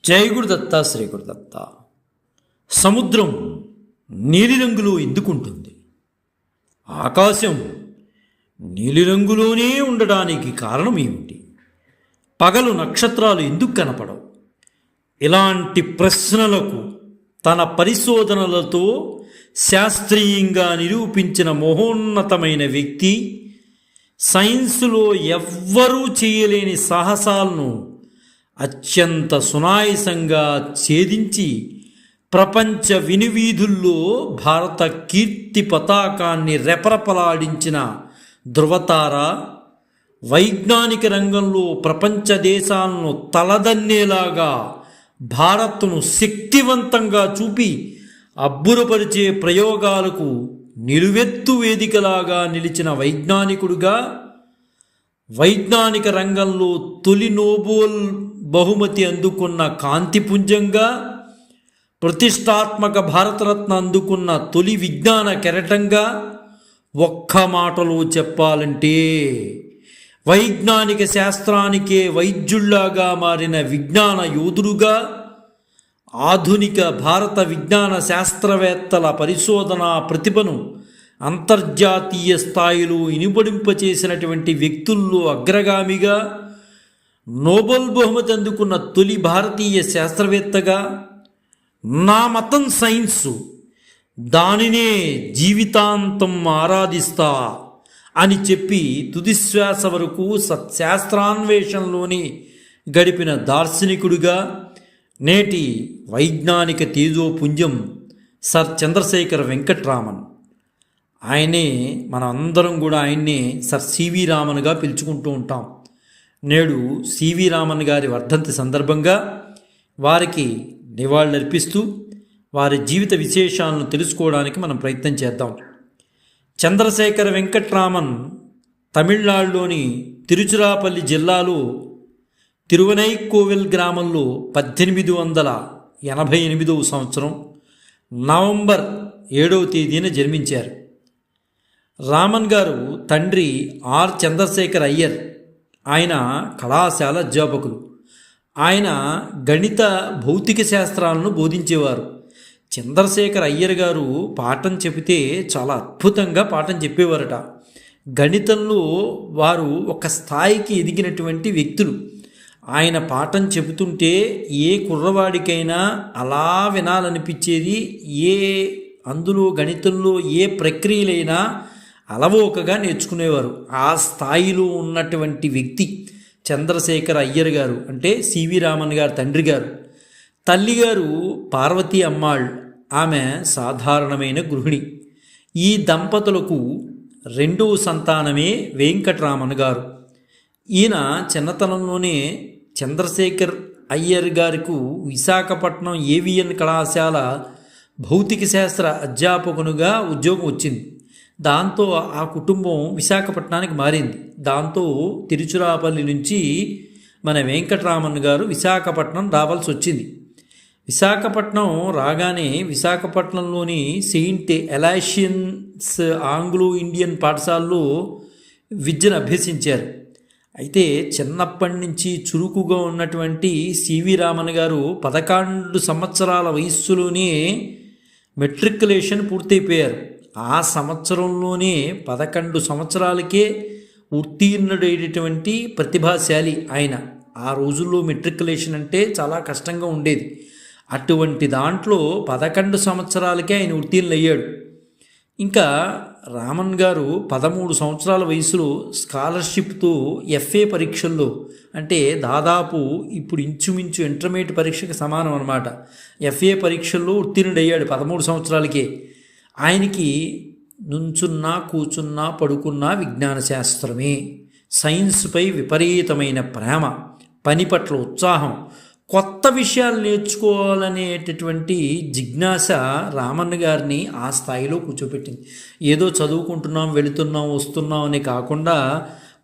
జై గురుదత్త శ్రీ గురుదత్త. సముద్రం నీలిరంగులో ఎందుకుంటుంది? ఆకాశం నీలిరంగులోనే ఉండడానికి కారణం ఏమిటి? పగలు నక్షత్రాలు ఎందుకు కనపడవు? ఇలాంటి ప్రశ్నలకు తన పరిశోధనలతో శాస్త్రీయంగా నిరూపించిన మహోన్నతమైన వ్యక్తి, సైన్సులో ఎవ్వరూ చేయలేని సాహసాలను అత్యంత సునాయాసంగా ఛేదించి ప్రపంచ వినువీధుల్లో భారత కీర్తి పతాకాన్ని రెపరెపలాడించిన ధృవతార, వైజ్ఞానిక రంగంలో ప్రపంచ దేశాలను తలదన్నేలాగా భారత్ను శక్తివంతంగా చూపి అబ్బురపరిచే ప్రయోగాలకు నిలువెత్తు వేదికలాగా నిలిచిన వైజ్ఞానికుడుగా, వైజ్ఞానిక రంగంలో తొలి నోబెల్ బహుమతి అందుకున్న కాంతిపుంజంగా, ప్రతిష్టాత్మక భారతరత్న అందుకున్న తొలి విజ్ఞాన కెరటంగా, ఒక్క మాటలో చెప్పాలంటే వైజ్ఞానిక శాస్త్రానికే వైద్యుల్లాగా మారిన విజ్ఞాన యోధుడుగా, ఆధునిక భారత విజ్ఞాన శాస్త్రవేత్తల పరిశోధనా ప్రతిభను అంతర్జాతీయ స్థాయిలో ఇనుబడింపచేసినటువంటి వ్యక్తుల్లో అగ్రగామిగా, నోబెల్ బహుమతి అందుకున్న తొలి భారతీయ శాస్త్రవేత్తగా, నా మతం సైన్సు, దానినే జీవితాంతం ఆరాధిస్తా అని చెప్పి తుదిశ్వాస వరకు సత్శాస్త్రాన్వేషణలోని గడిపిన దార్శనికుడిగా, నేటి వైజ్ఞానిక తేజోపుంజం సర్ చంద్రశేఖర్ వెంకట్రామన్. ఆయనే మనం అందరం కూడా ఆయన్నే సర్ సివి రామన్గా పిలుచుకుంటూ ఉంటాం. నేడు సివి రామన్ గారి వర్ధంతి సందర్భంగా వారికి నివాళులర్పిస్తూ వారి జీవిత విశేషాలను తెలుసుకోవడానికి మనం ప్రయత్నం చేద్దాం. చంద్రశేఖర్ వెంకట్రామన్ తమిళనాడులోని తిరుచిరాపల్లి జిల్లాలో తిరువనైకోవిల్ గ్రామంలో 1888వ సంవత్సరం నవంబర్ 7వ తేదీన జన్మించారు. రామన్ గారు తండ్రి ఆర్ చంద్రశేఖర్ అయ్యర్. ఆయన కళాశాల అధ్యాపకులు. ఆయన గణిత భౌతిక శాస్త్రాలను బోధించేవారు. చంద్రశేఖర్ అయ్యర్ గారు పాఠం చెబితే చాలా అద్భుతంగా పాఠం చెప్పేవారట. గణితంలో వారు ఒక స్థాయికి ఎదిగినటువంటి వ్యక్తులు. ఆయన పాఠం చెబుతుంటే ఏ కుర్రవాడికైనా అలా వినాలనిపించేది. అందులో గణితంలో ఏ ప్రక్రియలైనా అలవోకగా నేర్చుకునేవారు. ఆ స్థాయిలో ఉన్నటువంటి వ్యక్తి చంద్రశేఖర్ అయ్యర్ గారు, అంటే సివి రామన్ గారు తండ్రి గారు. తల్లిగారు పార్వతీ అమ్మాళ్. ఆమె సాధారణమైన గృహిణి. ఈ దంపతులకు రెండవ సంతానమే వెంకట్రామన్ గారు. ఈయన చిన్నతనంలోనే చంద్రశేఖర్ అయ్యర్ గారికి విశాఖపట్నం ఏవిఎన్ కళాశాల భౌతిక శాస్త్ర అధ్యాపకునిగా ఉద్యోగం వచ్చింది. దాంతో ఆ కుటుంబం విశాఖపట్నానికి మారింది. దాంతో తిరుచిరాపల్లి నుంచి మన వెంకట్రామన్ గారు విశాఖపట్నం రావాల్సి వచ్చింది. విశాఖపట్నం రాగానే విశాఖపట్నంలోని సెయింట్ ఎలాషియన్స్ ఆంగ్లో ఇండియన్ పాఠశాలలో విద్యను అభ్యసించారు. అయితే చిన్నప్పటి నుంచి చురుకుగా ఉన్నటువంటి సివి రామన్ గారు 11 సంవత్సరాల వయస్సులోనే మెట్రికులేషన్ పూర్తయిపోయారు. ఆ సంవత్సరంలోనే 11 సంవత్సరాలకే ఉత్తీర్ణుడైనటువంటి ప్రతిభాశాలి ఆయన. ఆ రోజుల్లో మెట్రికులేషన్ అంటే చాలా కష్టంగా ఉండేది. అటువంటి దాంట్లో 11 సంవత్సరాలకే ఆయన ఉత్తీర్ణులయ్యాడు. ఇంకా రామన్ గారు 13 సంవత్సరాల వయసులో స్కాలర్షిప్తో ఎఫ్ఏ పరీక్షల్లో, అంటే దాదాపు ఇప్పుడు ఇంచుమించు ఇంటర్మీడియట్ పరీక్షకు సమానం అన్నమాట, ఎఫ్ఏ పరీక్షల్లో ఉత్తీర్ణుడయ్యాడు 13 సంవత్సరాలకే. ఆయనకి నుంచున్నా కూర్చున్నా పడుకున్నా విజ్ఞాన శాస్త్రమే. సైన్స్పై విపరీతమైన ప్రేమ, పని పట్ల ఉత్సాహం, కొత్త విషయాలు నేర్చుకోవాలనేటటువంటి జిజ్ఞాస రామన్ గారిని ఆ స్థాయిలో కూర్చోపెట్టింది. ఏదో చదువుకుంటున్నాం, వెళుతున్నాం, వస్తున్నాం అని కాకుండా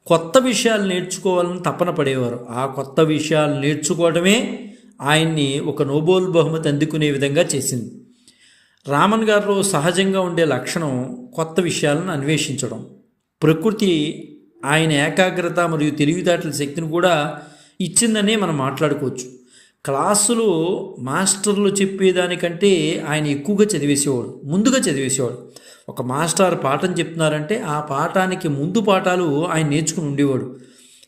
కొత్త విషయాలు నేర్చుకోవాలని తపన పడేవారు. ఆ కొత్త విషయాలు నేర్చుకోవడమే ఆయన్ని ఒక నోబెల్ బహుమతి అందుకునే విధంగా చేసింది. రామన్ గారిలో సహజంగా ఉండే లక్షణం కొత్త విషయాలను అన్వేషించడం. ప్రకృతి ఆయన ఏకాగ్రత మరియు తెలివితేటల శక్తిని కూడా ఇచ్చిందనే మనం మాట్లాడుకోవచ్చు. క్లాసులో మాస్టర్లు చెప్పేదానికంటే ఆయన ఎక్కువగా చదివేసేవాడు, ముందుగా చదివేసేవాడు. ఒక మాస్టర్ పాఠం చెప్తున్నారంటే ఆ పాఠానికి ముందు పాఠాలు ఆయన నేర్చుకుని ఉండేవాడు.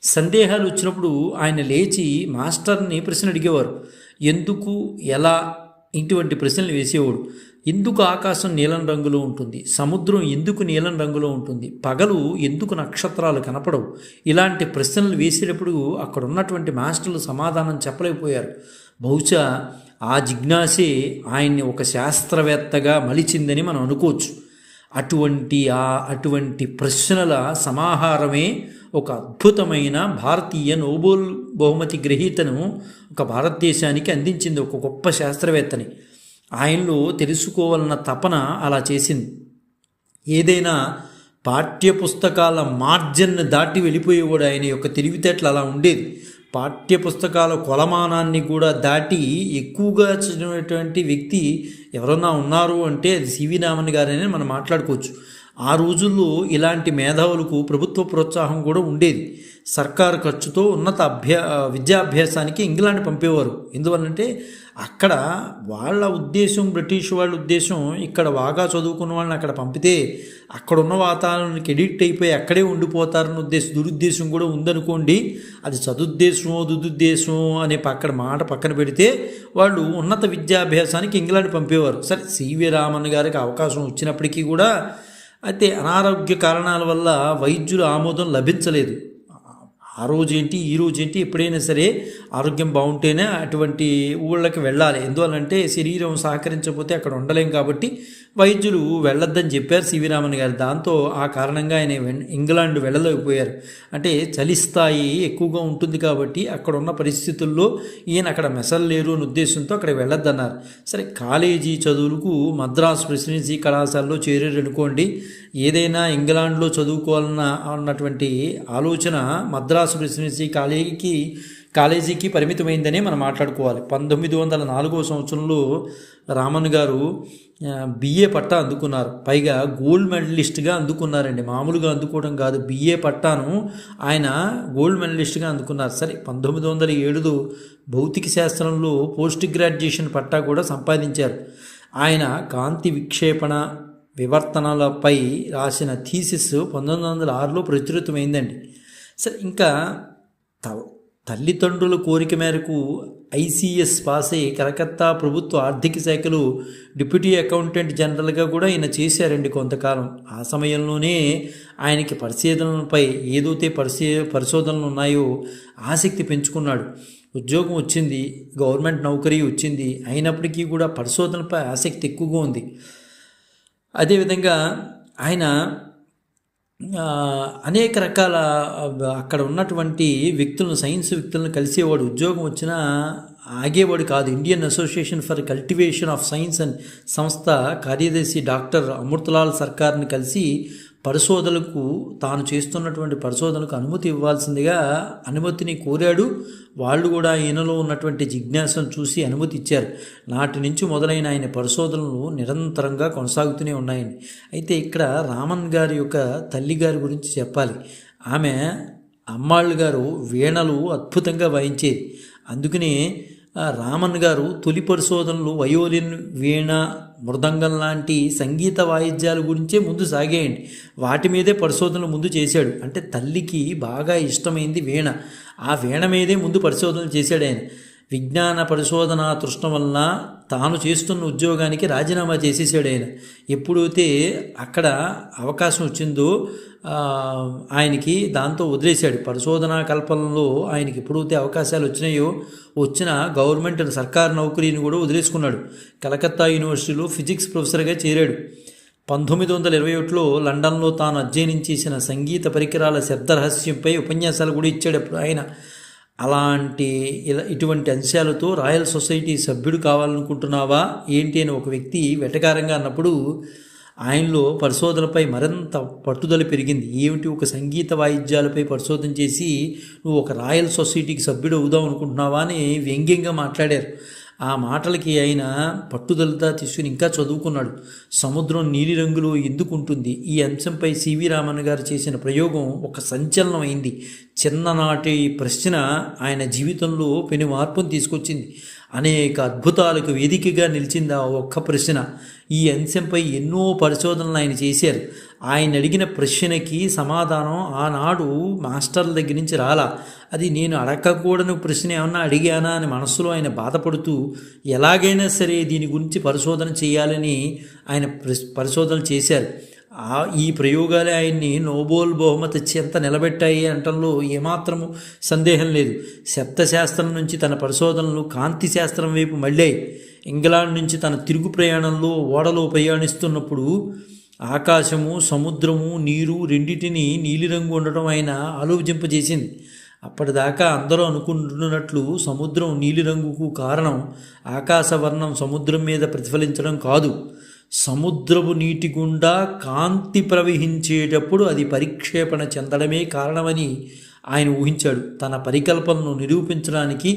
సందేహాలు వచ్చినప్పుడు ఆయన లేచి మాస్టర్ని ప్రశ్న అడిగేవారు. ఎందుకు, ఎలా, ఇటువంటి ప్రశ్నలు వేసేవాడు. ఎందుకు ఆకాశం నీలం రంగులో ఉంటుంది, సముద్రం ఎందుకు నీలం రంగులో ఉంటుంది, పగలు ఎందుకు నక్షత్రాలు కనపడవు, ఇలాంటి ప్రశ్నలు వేసేటప్పుడు అక్కడ ఉన్నటువంటి మాస్టర్లు సమాధానం చెప్పలేకపోయారు. బహుశా ఆ జిజ్ఞాసే ఆయన్ని ఒక శాస్త్రవేత్తగా మలిచిందని మనం అనుకోవచ్చు. అటువంటి ప్రశ్నల సమాహారమే ఒక అద్భుతమైన భారతీయ నోబెల్ బహుమతి గ్రహీతను ఒక భారతదేశానికి అందించింది, ఒక గొప్ప శాస్త్రవేత్తని. ఆయనలో తెలుసుకోవాలన్న తపన అలా చేసింది. ఏదైనా పాఠ్యపుస్తకాల మార్జిన్ను దాటి వెళ్ళిపోయేవాడు. ఆయన యొక్క తెలివితేటలు అలా ఉండేది. పాఠ్యపుస్తకాల కొలమానాన్ని కూడా దాటి ఎక్కువగా చదివినటువంటి వ్యక్తి ఎవరన్నా ఉన్నారు అంటే అది సివి రామన్ గారని మనం మాట్లాడుకోవచ్చు. ఆ రోజుల్లో ఇలాంటి మేధావులకు ప్రభుత్వ ప్రోత్సాహం కూడా ఉండేది. సర్కారు ఖర్చుతో ఉన్నత విద్యాభ్యాసానికి ఇంగ్లాండ్ పంపేవారు. ఎందువల్లంటే అక్కడ వాళ్ళ ఉద్దేశం, బ్రిటిష్ వాళ్ళ ఉద్దేశం, ఇక్కడ బాగా చదువుకున్న వాళ్ళని అక్కడ పంపితే అక్కడున్న వాతావరణానికి ఎడిక్ట్ అయిపోయి అక్కడే ఉండిపోతారన్న దురుద్దేశం కూడా ఉందనుకోండి. అది చదుద్దేశమో దుదుద్దేశమో అనే మాట పక్కన పెడితే వాళ్ళు ఉన్నత విద్యాభ్యాసానికి ఇంగ్లాండ్ పంపేవారు. సరే, సివి రామన్ గారికి అవకాశం వచ్చినప్పటికీ కూడా అయితే అనారోగ్య కారణాల వల్ల వైద్యుల ఆమోదం లభించలేదు. ఆ రోజేంటి ఈ రోజేంటి ఎప్పుడైనా సరే ఆరోగ్యం బాగుంటేనే అటువంటి ఊళ్ళకి వెళ్ళాలి. ఎందువల్లంటే శరీరం సహకరించకపోతే అక్కడ ఉండలేం కాబట్టి వైద్యులు వెళ్ళొద్దని చెప్పారు సివి రామన్ గారు. దాంతో ఆ కారణంగా ఆయన ఇంగ్లాండ్ వెళ్ళలేకపోయారు. అంటే చలిస్థాయి ఎక్కువగా ఉంటుంది కాబట్టి అక్కడ ఉన్న పరిస్థితుల్లో ఈయన అక్కడ మెసల్లేరు అని ఉద్దేశంతో అక్కడ వెళ్ళొద్దన్నారు. సరే, కాలేజీ చదువులకు మద్రాసు ప్రెసిడెన్సీ కళాశాలలో చేరారు అనుకోండి. ఏదైనా ఇంగ్లాండ్లో చదువుకోవాలన్నటువంటి ఆలోచన మద్రాసు ప్రెసిడెన్సీ కాలేజీకి పరిమితమైందనే మనం మాట్లాడుకోవాలి. 1904 సంవత్సరంలో రామన్ గారు బిఏ పట్టా అందుకున్నారు. పైగా గోల్డ్ మెడలిస్ట్గా అందుకున్నారండి. మామూలుగా అందుకోవడం కాదు, బిఏ పట్టాను ఆయన గోల్డ్ మెడలిస్ట్గా అందుకున్నారు. సరే, 1907 భౌతిక శాస్త్రంలో పోస్ట్ గ్రాడ్యుయేషన్ పట్టా కూడా సంపాదించారు. ఆయన కాంతి విక్షేపణ వివర్తనాలపై రాసిన థీసిస్ 1906లో ప్రచురితమైందండి. సరే, ఇంకా తల్లిదండ్రుల కోరిక మేరకు ఐసిఎస్ పాస్ అయ్యి కలకత్తా ప్రభుత్వ ఆర్థిక శాఖలో డిప్యూటీ అకౌంటెంట్ జనరల్గా కూడా ఈయన చేశారండి కొంతకాలం. ఆ సమయంలోనే ఆయనకి పరిశోధనలపై ఏదైతే పరిశోధనలు ఉన్నాయో ఆసక్తి పెంచుకున్నాడు. ఉద్యోగం వచ్చింది, గవర్నమెంట్ నౌకరీ వచ్చింది. అయినప్పటికీ కూడా పరిశోధనలపై ఆసక్తి ఎక్కువగా ఉంది. అదేవిధంగా ఆయన అనేక రకాల అక్కడ ఉన్నటువంటి వ్యక్తులను, సైన్స్ వ్యక్తులను కలిసేవాడు. ఉద్యోగం వచ్చినా ఆగేవాడు కాదు. Indian association for cultivation of science and సంస్థ కార్యదర్శి డాక్టర్ అమృతలాల్ సర్కార్ని కలిసి పరిశోధనలకు, తాను చేస్తున్నటువంటి పరిశోధనకు అనుమతి ఇవ్వాల్సిందిగా అనుమతిని కోరాడు. వాళ్ళు కూడా ఈయనలో ఉన్నటువంటి జిజ్ఞాసను చూసి అనుమతి ఇచ్చారు. నాటి నుంచి మొదలైన ఆయన పరిశోధనలు నిరంతరంగా కొనసాగుతూనే ఉన్నాయండి. అయితే ఇక్కడ రామన్ గారి యొక్క తల్లి గారి గురించి చెప్పాలి. ఆమె అమ్మాళ్ళు గారు వీణలు అద్భుతంగా వాయించేది. అందుకనే రామన్ గారు తొలి పరిశోధనలు వయోలిన్, వీణ, మృదంగం లాంటి సంగీత వాయిద్యాల గురించే ముందు సాగేయండి. వాటి మీదే పరిశోధనలు ముందు చేశాడు. అంటే తల్లికి బాగా ఇష్టమైంది వీణ. ఆ వీణ మీదే ముందు పరిశోధనలు చేశాడు ఆయన. విజ్ఞాన పరిశోధన తృష్ణ వలన తాను చేస్తున్న ఉద్యోగానికి రాజీనామా చేసేసాడు ఆయన. ఎప్పుడైతే అక్కడ అవకాశం వచ్చిందో ఆయనకి దాంతో వదిలేశాడు. పరిశోధనా కల్పనలో ఆయనకి ఎప్పుడైతే అవకాశాలు వచ్చిన గవర్నమెంట్ సర్కారు నౌకరీని కూడా వదిలేసుకున్నాడు. కలకత్తా యూనివర్సిటీలో ఫిజిక్స్ ప్రొఫెసర్గా చేరాడు. 1921లో లండన్లో తాను అధ్యయనం చేసిన సంగీత పరికరాల శబ్దరహస్యంపై ఉపన్యాసాలు కూడా ఇచ్చాడు అప్పుడు ఆయన. ఇటువంటి అంశాలతో రాయల్ సొసైటీ సభ్యుడు కావాలనుకుంటున్నావా ఏంటి అని ఒక వ్యక్తి వెటకారంగా అన్నప్పుడు ఆయనలో పరిశోధనపై మరింత పట్టుదల పెరిగింది. ఏమిటి, ఒక సంగీత వాయిద్యాలపై పరిశోధన చేసి నువ్వు ఒక రాయల్ సొసైటీకి సభ్యుడు అవుదాం అనుకుంటున్నావా అని వ్యంగ్యంగా మాట్లాడారు. ఆ మాటలకి ఆయన పట్టుదలతో తీసుకుని ఇంకా చదువుకున్నాడు. సముద్రం నీలిరంగులో ఎందుకు ఉంటుంది? ఈ అంశంపై సివి రామన్ గారు చేసిన ప్రయోగం ఒక సంచలనం అయింది. చిన్ననాటి ప్రశ్న ఆయన జీవితంలో పెను మార్పును తీసుకొచ్చింది. అనేక అద్భుతాలకు వేదికగా నిలిచింది ఆ ఒక్క ప్రశ్న. ఈ అంశంపై ఎన్నో పరిశోధనలు ఆయన చేశారు. ఆయన అడిగిన ప్రశ్నకి సమాధానం ఆనాడు మాస్టర్ల దగ్గర నుంచి రాలా. అది నేను అడగకూడని ప్రశ్న ఏమన్నా అడిగానా అని మనస్సులో ఆయన బాధపడుతూ ఎలాగైనా సరే దీని గురించి పరిశోధన చేయాలని ఆయన పరిశోధనలు చేశారు. ఈ ప్రయోగాలే ఆయన్ని నోబెల్ బహుమతి చెంత నిలబెట్టాయి అనటంలో ఏమాత్రము సందేహం లేదు. శబ్దశాస్త్రం నుంచి తన పరిశోధనలు కాంతి శాస్త్రం వైపు మళ్ళాయి. ఇంగ్లాండ్ నుంచి తన తిరుగు ప్రయాణంలో ఓడలో ప్రయాణిస్తున్నప్పుడు ఆకాశము, సముద్రము, నీరు రెండింటినీ నీలిరంగు ఉండటం ఆయన ఆలోచింపజేసింది. అప్పటిదాకా అందరూ అనుకుంటున్నట్లు సముద్రం నీలిరంగుకు కారణం ఆకాశవర్ణం సముద్రం మీద ప్రతిఫలించడం కాదు. సముద్రపు నీటి గుండా కాంతి ప్రవహించేటప్పుడు అది పరిక్షేపణ చెందడమే కారణమని ఆయన ఊహించాడు. తన పరికల్పనను నిరూపించడానికి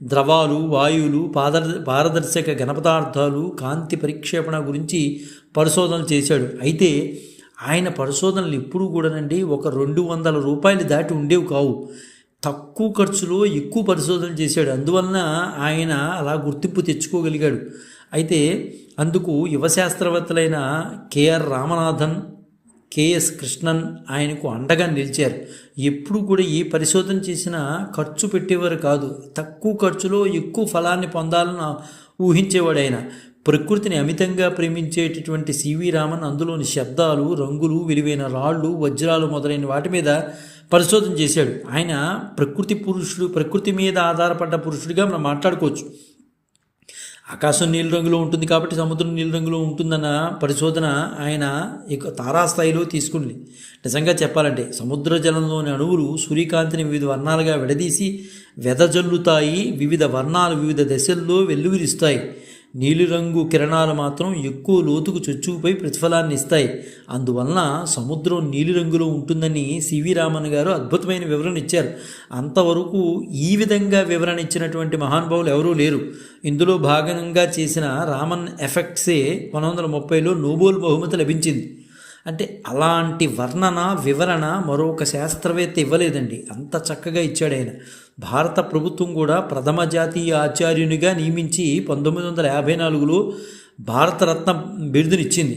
ద్రవాలు, వాయువులు, పారదర్శక ఘనపదార్థాలు, కాంతి పరిక్షేపణ గురించి పరిశోధనలు చేశాడు. అయితే ఆయన పరిశోధనలు ఎప్పుడూ కూడానండి ఒక 200 రూపాయలు దాటి ఉండేవి కావు. తక్కువ ఖర్చులో ఎక్కువ పరిశోధనలు చేశాడు. అందువలన ఆయన అలా గుర్తింపు తెచ్చుకోగలిగాడు. అయితే అందుకు యువశాస్త్రవేత్తలైన కెఆర్ రామనాథన్, కెఎస్ కృష్ణన్ ఆయనకు అండగా నిలిచారు. ఎప్పుడు కూడా ఏ పరిశోధన చేసినా ఖర్చు పెట్టేవారు కాదు. తక్కువ ఖర్చులో ఎక్కువ ఫలాన్ని పొందాలని ఊహించేవాడు ఆయన. ప్రకృతిని అమితంగా ప్రేమించేటటువంటి సివి రామన్ అందులోని శబ్దాలు, రంగులు, విలువైన రాళ్ళు, వజ్రాలు మొదలైన వాటి మీద పరిశోధన చేశాడు. ఆయన ప్రకృతి పురుషుడు, ప్రకృతి మీద ఆధారపడ్డ పురుషుడిగా మనం మాట్లాడుకోవచ్చు. ఆకాశం నీలి రంగులో ఉంటుంది కాబట్టి సముద్రం నీలి రంగులో ఉంటుందన్న పరిశోధన ఆయన ఇక తారాస్థాయిలో తీసుకుంది. నిజంగా చెప్పాలంటే సముద్ర జలంలోని అణువులు సూర్యకాంతిని వివిధ వర్ణాలుగా విడదీసి వెదజల్లుతాయి. వివిధ వర్ణాలు వివిధ దశల్లో వెల్లువిరిస్తాయి. నీలిరంగు కిరణాలు మాత్రం ఎక్కువ లోతుకు చొచ్చుకుపోయి ప్రతిఫలాన్ని ఇస్తాయి. అందువలన సముద్రం నీలిరంగులో ఉంటుందని సివి రామన్ గారు అద్భుతమైన వివరణ ఇచ్చారు. అంతవరకు ఈ విధంగా వివరణ ఇచ్చినటువంటి మహానుభావులు ఎవరూ లేరు. ఇందులో భాగంగా చేసిన రామన్ ఎఫెక్ట్సే 1930లో నోబెల్ బహుమతి లభించింది. అంటే అలాంటి వర్ణన, వివరణ మరొక శాస్త్రవేత్త ఇవ్వలేదండి. అంత చక్కగా ఇచ్చాడు ఆయన. భారత ప్రభుత్వం కూడా ప్రథమ జాతీయ ఆచార్యునిగా నియమించి 1954లో భారతరత్న బిరుదునిచ్చింది.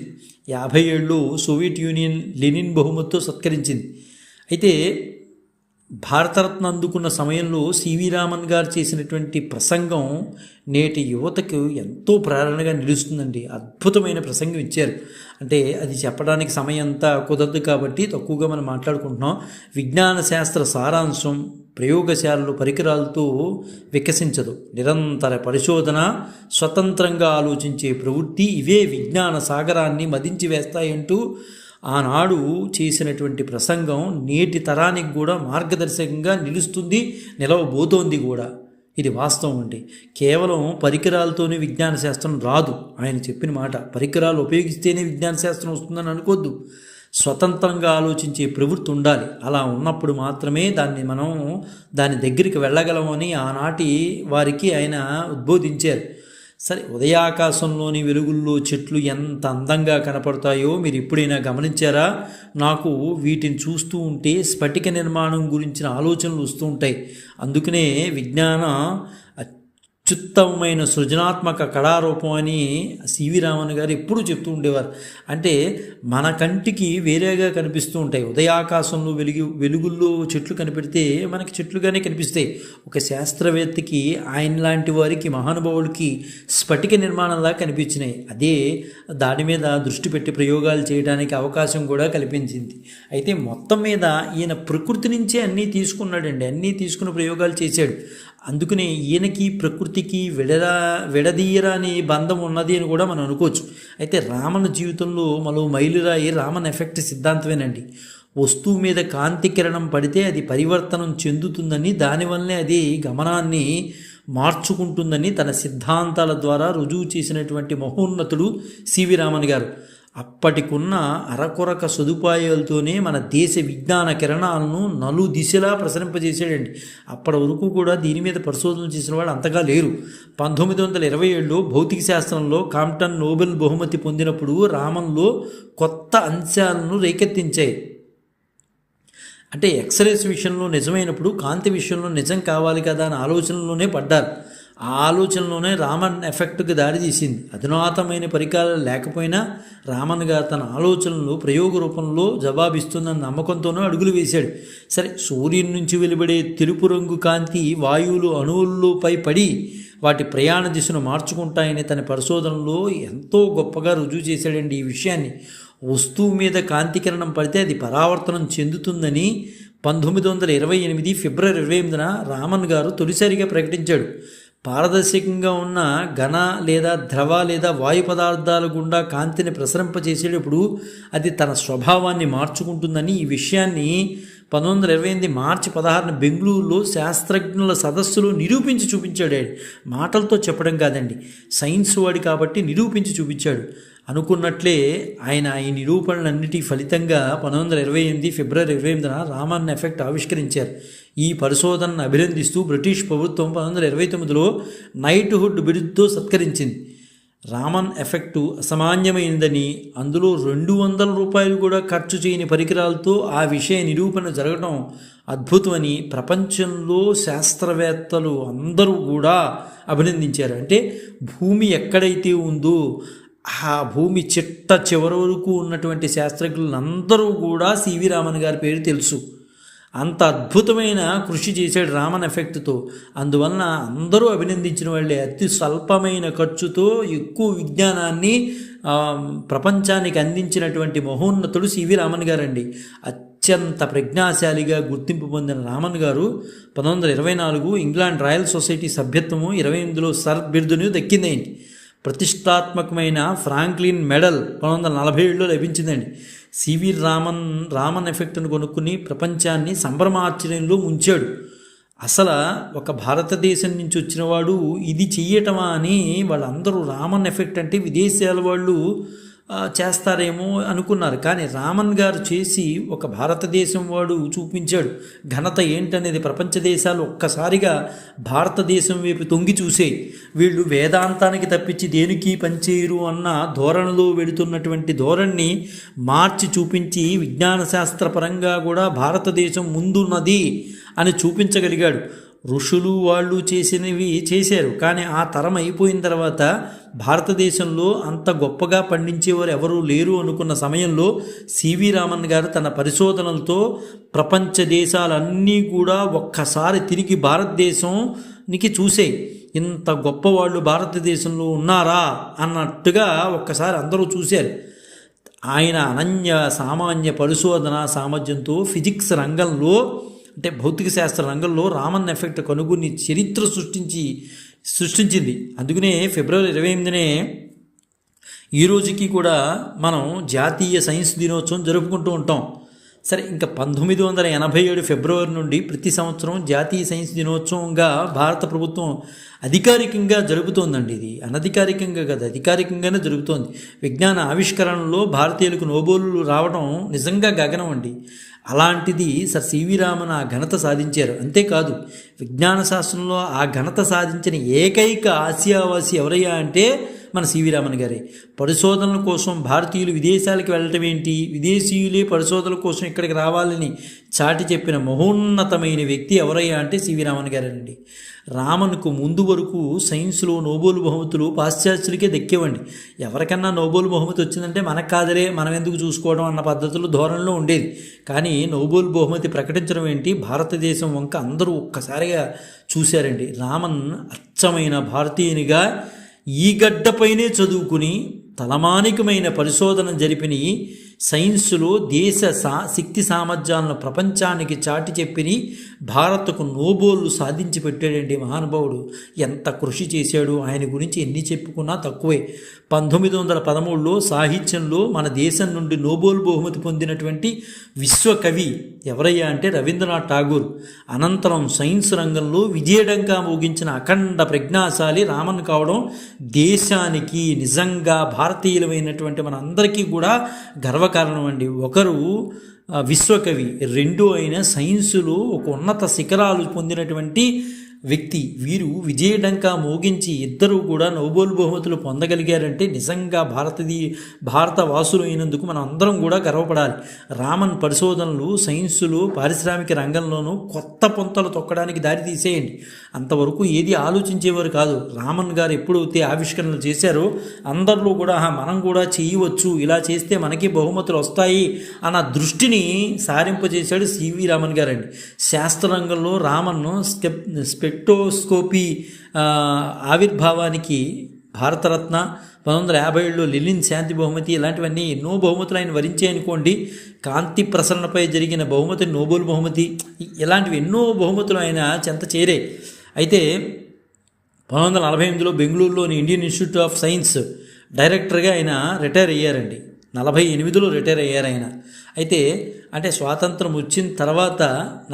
57లో సోవియట్ యూనియన్ లెనిన్ బహుమతితో సత్కరించింది. అయితే భారతరత్న అందుకున్న సమయంలో సివి రామన్ గారు చేసినటువంటి ప్రసంగం నేటి యువతకు ఎంతో ప్రేరణగా నిలుస్తుందండి. అద్భుతమైన ప్రసంగం ఇచ్చారు. అంటే అది చెప్పడానికి సమయం అంతా కుదరదు కాబట్టి తక్కువగా మనం మాట్లాడుకుంటున్నాం. విజ్ఞాన శాస్త్ర సారాంశం ప్రయోగశాలలు పరికరాలతో వికసించదు. నిరంతర పరిశోధన, స్వతంత్రంగా ఆలోచించే ప్రవృత్తి ఇవే విజ్ఞాన సాగరాన్ని మదించి వేస్తాయంటూ ఆనాడు చేసినటువంటి ప్రసంగం నేటి తరానికి కూడా మార్గదర్శకంగా నిలుస్తుంది, నిలవబోతోంది కూడా. ఇది వాస్తవం అండి. కేవలం పరికరాలతోనే విజ్ఞాన శాస్త్రం రాదు. ఆయన చెప్పిన మాట, పరికరాలు ఉపయోగిస్తేనే విజ్ఞాన శాస్త్రం వస్తుందని అనుకోద్దు. స్వతంత్రంగా ఆలోచించే ప్రవృత్తి ఉండాలి. అలా ఉన్నప్పుడు మాత్రమే మనం దాని దగ్గరికి వెళ్ళగలమని ఆనాటి వారికి ఆయన ఉద్బోధించారు. సరే, ఉదయాకాశంలోని వెలుగుల్లో చెట్లు ఎంత అందంగా కనపడతాయో మీరు ఎప్పుడైనా గమనించారా? నాకు వీటిని చూస్తూ ఉంటే స్ఫటిక నిర్మాణం గురించిన ఆలోచనలు వస్తూ ఉంటాయి. అందుకనే విజ్ఞాన అత్యుత్తమమైన సృజనాత్మక కళారూపం అని సివి రామన్ గారు ఎప్పుడూ చెప్తూ ఉండేవారు. అంటే మన కంటికి వేరేగా కనిపిస్తూ ఉంటాయి. ఉదయాకాశంలో వెలుగుల్లో చెట్లు కనిపెడితే మనకి చెట్లుగానే కనిపిస్తాయి. ఒక శాస్త్రవేత్తకి, ఆయన లాంటి వారికి, మహానుభావులకి స్ఫటిక నిర్మాణంలా కనిపించినాయి. అదే దాని మీద దృష్టి పెట్టి ప్రయోగాలు చేయడానికి అవకాశం కూడా కల్పించింది. అయితే మొత్తం మీద ఈయన ప్రకృతి నుంచే అన్నీ తీసుకున్నాడండి. అన్నీ తీసుకుని ప్రయోగాలు చేశాడు. అందుకనే ఈయనకి ప్రకృతికి విడదీయరాని బంధం ఉన్నది అని కూడా మనం అనుకోవచ్చు. అయితే రామన్ జీవితంలో మరో మైలురాయి రామన్ ఎఫెక్ట్ సిద్ధాంతమేనండి. వస్తువు మీద కాంతి కిరణం పడితే అది పరివర్తనం చెందుతుందని, దానివల్లనే అది గమనాన్ని మార్చుకుంటుందని తన సిద్ధాంతాల ద్వారా రుజువు చేసినటువంటి మహోన్నతుడు సివి రామన్ గారు. అప్పటికున్న అరకొరక సదుపాయాలతోనే మన దేశ విజ్ఞాన కిరణాలను నలుదిశలా ప్రసరింపజేసాడండి. అప్పటి వరకు కూడా దీని మీద పరిశోధనలు చేసిన వాళ్ళు అంతగా లేరు. 1927లో భౌతిక శాస్త్రంలో కాంప్టన్ నోబెల్ బహుమతి పొందినప్పుడు రామన్లో కొత్త అంశాలను రేకెత్తించాయి. అంటే ఎక్స్రేస్ విషయంలో నిజమైనప్పుడు కాంతి విషయంలో నిజం కావాలి కదా అని ఆలోచనలోనే పడ్డారు. ఆ ఆలోచనలోనే రామన్ ఎఫెక్ట్కి దారితీసింది. అధునాతమైన పరికరాలు లేకపోయినా రామన్ గారు తన ఆలోచనలు ప్రయోగ రూపంలో జవాబిస్తుందన్న నమ్మకంతోనూ అడుగులు వేశాడు. సరే, సూర్యుని నుంచి వెలువడే తెలుపు రంగు కాంతి వాయువులు అణువులపై పడి వాటి ప్రయాణ దిశను మార్చుకుంటాయని తన పరిశోధనలో ఎంతో గొప్పగా రుజువు చేశాడండి. ఈ విషయాన్ని వస్తువు మీద కాంతి కిరణం పడితే అది పరావర్తనం చెందుతుందని 1928 ఫిబ్రవరి 28న రామన్ గారు తొలిసారిగా ప్రకటించాడు. పారదర్శకంగా ఉన్న ఘన లేదా ద్రవ లేదా వాయు పదార్థాల గుండా కాంతిని ప్రసరింపచేసేటప్పుడు అది తన స్వభావాన్ని మార్చుకుంటుందని ఈ విషయాన్ని 1928 మార్చి 16న బెంగళూరులో శాస్త్రజ్ఞుల సదస్సులో నిరూపించి చూపించాడు. మాటలతో చెప్పడం కాదండి, సైన్స్ వాడి కాబట్టి నిరూపించి చూపించాడు. అనుకున్నట్లే ఆయన ఈ నిరూపణలన్నిటి ఫలితంగా 1928 ఫిబ్రవరి 28న రామన్ ఎఫెక్ట్ ఆవిష్కరించారు. ఈ పరిశోధనను అభినందిస్తూ బ్రిటిష్ ప్రభుత్వం 1929లో నైట్హుడ్ బిరుదుతో సత్కరించింది. రామన్ ఎఫెక్టు అసామాన్యమైనదని, అందులో $200 కూడా ఖర్చు చేయని పరికరాలతో ఆ విషయ నిరూపణ జరగడం అద్భుతమని ప్రపంచంలో శాస్త్రవేత్తలు అందరూ కూడా అభినందించారు. అంటే భూమి ఎక్కడైతే ఉందో ఆ భూమి చిట్ట చివరి వరకు ఉన్నటువంటి శాస్త్రజ్ఞులందరూ కూడా సివి రామన్ గారి పేరు తెలుసు. అంత అద్భుతమైన కృషి చేశాడు రామన్ ఎఫెక్ట్తో. అందువలన అందరూ అభినందించిన వాళ్ళే. అతి స్వల్పమైన ఖర్చుతో ఎక్కువ విజ్ఞానాన్ని ప్రపంచానికి అందించినటువంటి మహోన్నతుడు సివి రామన్ గారండి. అత్యంత ప్రజ్ఞాశాలిగా గుర్తింపు పొందిన రామన్ గారు 1924 ఇంగ్లాండ్ రాయల్ సొసైటీ సభ్యత్వము, 28లో సర్ బిరుదును దక్కిందేంటి. ప్రతిష్టాత్మకమైన ఫ్రాంక్లిన్ మెడల్ 1947లో లభించిందండి. సివి రామన్ ఎఫెక్ట్ను కొనుక్కుని ప్రపంచాన్ని సంభ్రమాశ్చర్యంలో ఉంచాడు. అసలు ఒక భారతదేశం నుంచి వచ్చిన వాడు ఇది చెయ్యటమా అని వాళ్ళందరూ రామన్ ఎఫెక్ట్ అంటే విదేశాల వాళ్ళు చేస్తారేమో అనుకున్నారు. కానీ రామన్ గారు చేసి ఒక భారతదేశం వాడు చూపించాడు ఘనత ఏంటనేది. ప్రపంచ దేశాలు ఒక్కసారిగా భారతదేశం వైపు తొంగి చూసే, వీళ్ళు వేదాంతానికి తప్పించి దేనికి పనిచేయరు అన్న ధోరణిలో వెళుతున్నటువంటి ధోరణిని మార్చి చూపించి విజ్ఞాన శాస్త్రపరంగా కూడా భారతదేశం ముందున్నది అని చూపించగలిగాడు. ఋషులు వాళ్ళు చేసినవి చేశారు, కానీ ఆ తరం అయిపోయిన తర్వాత భారతదేశంలో అంత గొప్పగా పండించేవారు ఎవరూ లేరు అనుకున్న సమయంలో సివి రామన్ గారు తన పరిశోధనలతో ప్రపంచ దేశాలన్నీ కూడా ఒక్కసారి తిరిగి భారతదేశానికి చూసే, ఇంత గొప్పవాళ్ళు భారతదేశంలో ఉన్నారా అన్నట్టుగా ఒక్కసారి అందరూ చూశారు. ఆయన అనన్య సామాన్య పరిశోధన సామర్థ్యంతో ఫిజిక్స్ రంగంలో అంటే భౌతిక శాస్త్ర రంగంలో రామన్ ఎఫెక్ట్ కనుగొని చరిత్ర సృష్టించింది. అందుకనే ఫిబ్రవరి 28నే ఈ రోజుకి కూడా మనం జాతీయ సైన్స్ దినోత్సవం జరుపుకుంటూ ఉంటాం. సరే, ఇంకా 1987 ఫిబ్రవరి నుండి ప్రతి సంవత్సరం జాతీయ సైన్స్ దినోత్సవంగా భారత ప్రభుత్వం అధికారికంగా జరుపుతోందండి. ఇది అనధికారికంగా కదా, అధికారికంగానే జరుగుతోంది. విజ్ఞాన ఆవిష్కరణలో భారతీయులకు నోబెల్ రావడం నిజంగా గగనం అండి. అలాంటిది సర్ సివి రామన్ ఆ ఘనత సాధించారు. అంతేకాదు, విజ్ఞాన శాస్త్రంలో ఆ ఘనత సాధించిన ఏకైక ఆసియావాసి ఎవరయ్యా అంటే మన సివి రామన్ గారే. పరిశోధనల కోసం భారతీయులు విదేశాలకు వెళ్ళటం ఏంటి, విదేశీయులే పరిశోధనల కోసం ఇక్కడికి రావాలని చాటి చెప్పిన మహోన్నతమైన వ్యక్తి ఎవరయ్యా అంటే సివి రామన్ గారేనండి. రామన్కు ముందు వరకు సైన్స్లో నోబెల్ బహుమతులు పాశ్చాత్యులకే దక్కేవండి. ఎవరికన్నా నోబెల్ బహుమతి వచ్చిందంటే మనకు కాదరే, మనం ఎందుకు చూసుకోవడం అన్న పద్ధతులు ధోరణిలో ఉండేది. కానీ నోబెల్ బహుమతి ప్రకటించడం ఏంటి, భారతదేశం వంక అందరూ ఒక్కసారిగా చూశారండి. రామన్ అచ్చమైన భారతీయునిగా ఈ గడ్డపైనే చదువుకుని తలమానికమైన పరిశోధన జరిపిన సైన్సులో దేశ శక్తి సామర్థ్యాలను ప్రపంచానికి చాటి చెప్పి భారత్కు నోబెల్ సాధించి పెట్టాడండి మహానుభావుడు. ఎంత కృషి చేశాడు, ఆయన గురించి ఎన్ని చెప్పుకున్నా తక్కువే. 1913లో సాహిత్యంలో మన దేశం నుండి నోబెల్ బహుమతి పొందినటువంటి విశ్వకవి ఎవరయ్యా అంటే రవీంద్రనాథ్ ఠాగూర్. అనంతరం సైన్స్ రంగంలో విజయడంగా మోగించిన అఖండ ప్రజ్ఞాశాలి రామన్ కావడం దేశానికి నిజంగా భారతీయులమైనటువంటి మనందరికీ కూడా గర్వకారణం అండి. ఒకరు విశ్వకవి, రెండో అయిన సైన్సులో ఒక ఉన్నత శిఖరాలు పొందినటువంటి వ్యక్తి. వీరు విజయడంకా మోగించి ఇద్దరు కూడా నోబెల్ బహుమతులు పొందగలిగారంటే నిజంగా భారత వాసులు అయినందుకు మనం అందరం కూడా గర్వపడాలి. రామన్ పరిశోధనలు సైన్సులు పారిశ్రామిక రంగంలోనూ కొత్త పొంతలు తొక్కడానికి దారి తీసేయండి. అంతవరకు ఏది ఆలోచించేవారు కాదు. రామన్ గారు ఎప్పుడైతే ఆవిష్కరణలు చేశారో అందరిలో కూడా మనం కూడా చేయవచ్చు, ఇలా చేస్తే మనకి బహుమతులు వస్తాయి అన్న దృష్టిని సారింపజేశాడు సివి రామన్ గారండి. శాస్త్రరంగంలో రామన్ను స్పెక్ట్రోస్కోపీ ఆవిర్భావానికి భారతరత్న, 1957లో లెనిన్ శాంతి బహుమతి, ఇలాంటివన్నీ ఎన్నో బహుమతులు ఆయన వరించాయనుకోండి. కాంతి ప్రసరణపై జరిగిన బహుమతి నోబెల్ బహుమతి, ఇలాంటివి ఎన్నో బహుమతులు ఆయన చెంత చేరే. అయితే 1948లో బెంగళూరులోని ఇండియన్ ఇన్స్టిట్యూట్ ఆఫ్ సైన్స్ డైరెక్టర్గా ఆయన రిటైర్ అయ్యారండి. 48లో రిటైర్ అయ్యారు ఆయన. అయితే అంటే స్వాతంత్రం వచ్చిన తర్వాత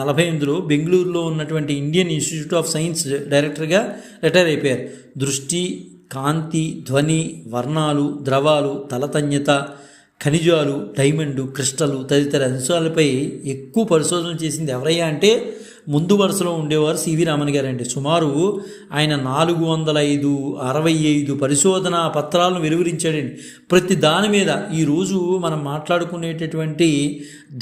48లో బెంగళూరులో ఉన్నటువంటి ఇండియన్ ఇన్స్టిట్యూట్ ఆఫ్ సైన్స్ డైరెక్టర్గా రిటైర్ అయిపోయారు. దృష్టి, కాంతి, ధ్వని, వర్ణాలు, ద్రవాలు, తలతన్యత, ఖనిజాలు, డైమండు, క్రిస్టల్ తదితర అంశాలపై ఎక్కువ పరిశోధనలు చేసింది ఎవరయ్యా అంటే ముందు వరుసలో ఉండేవారు సివి రామన్ గారండి. సుమారు ఆయన 465 పరిశోధనా పత్రాలను వెలువరించాడండి. ప్రతి దాని మీద ఈరోజు మనం మాట్లాడుకునేటటువంటి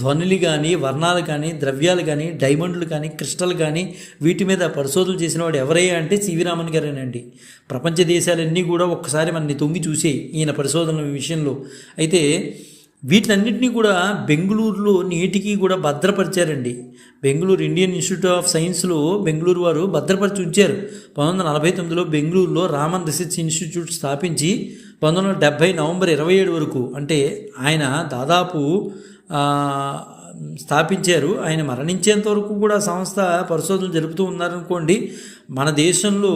ధ్వనులు కానీ, వర్ణాలు కానీ, ద్రవ్యాలు కానీ, డైమండ్లు కానీ, క్రిస్టల్ కానీ, వీటి మీద పరిశోధనలు చేసిన వాడు ఎవరయ్యా అంటే సివి రామన్ గారేనండి. ప్రపంచ దేశాలన్నీ కూడా ఒక్కసారి మనని తొంగి చూసే ఈయన పరిశోధనల విషయంలో. అయితే వీటన్నిటినీ కూడా బెంగళూరులో నేటికి కూడా భద్రపరిచారండి. బెంగళూరు ఇండియన్ ఇన్స్టిట్యూట్ ఆఫ్ సైన్స్లో బెంగళూరు వారు భద్రపరిచి ఉంచారు. 1949లో బెంగళూరులో రామన్ రీసెర్చ్ ఇన్స్టిట్యూట్ స్థాపించి 1970 నవంబర్ 27 వరకు, అంటే ఆయన దాదాపు స్థాపించారు. ఆయన మరణించేంత వరకు కూడా సంస్థ పరిశోధనలు జరుపుతూ ఉన్నారనుకోండి. మన దేశంలో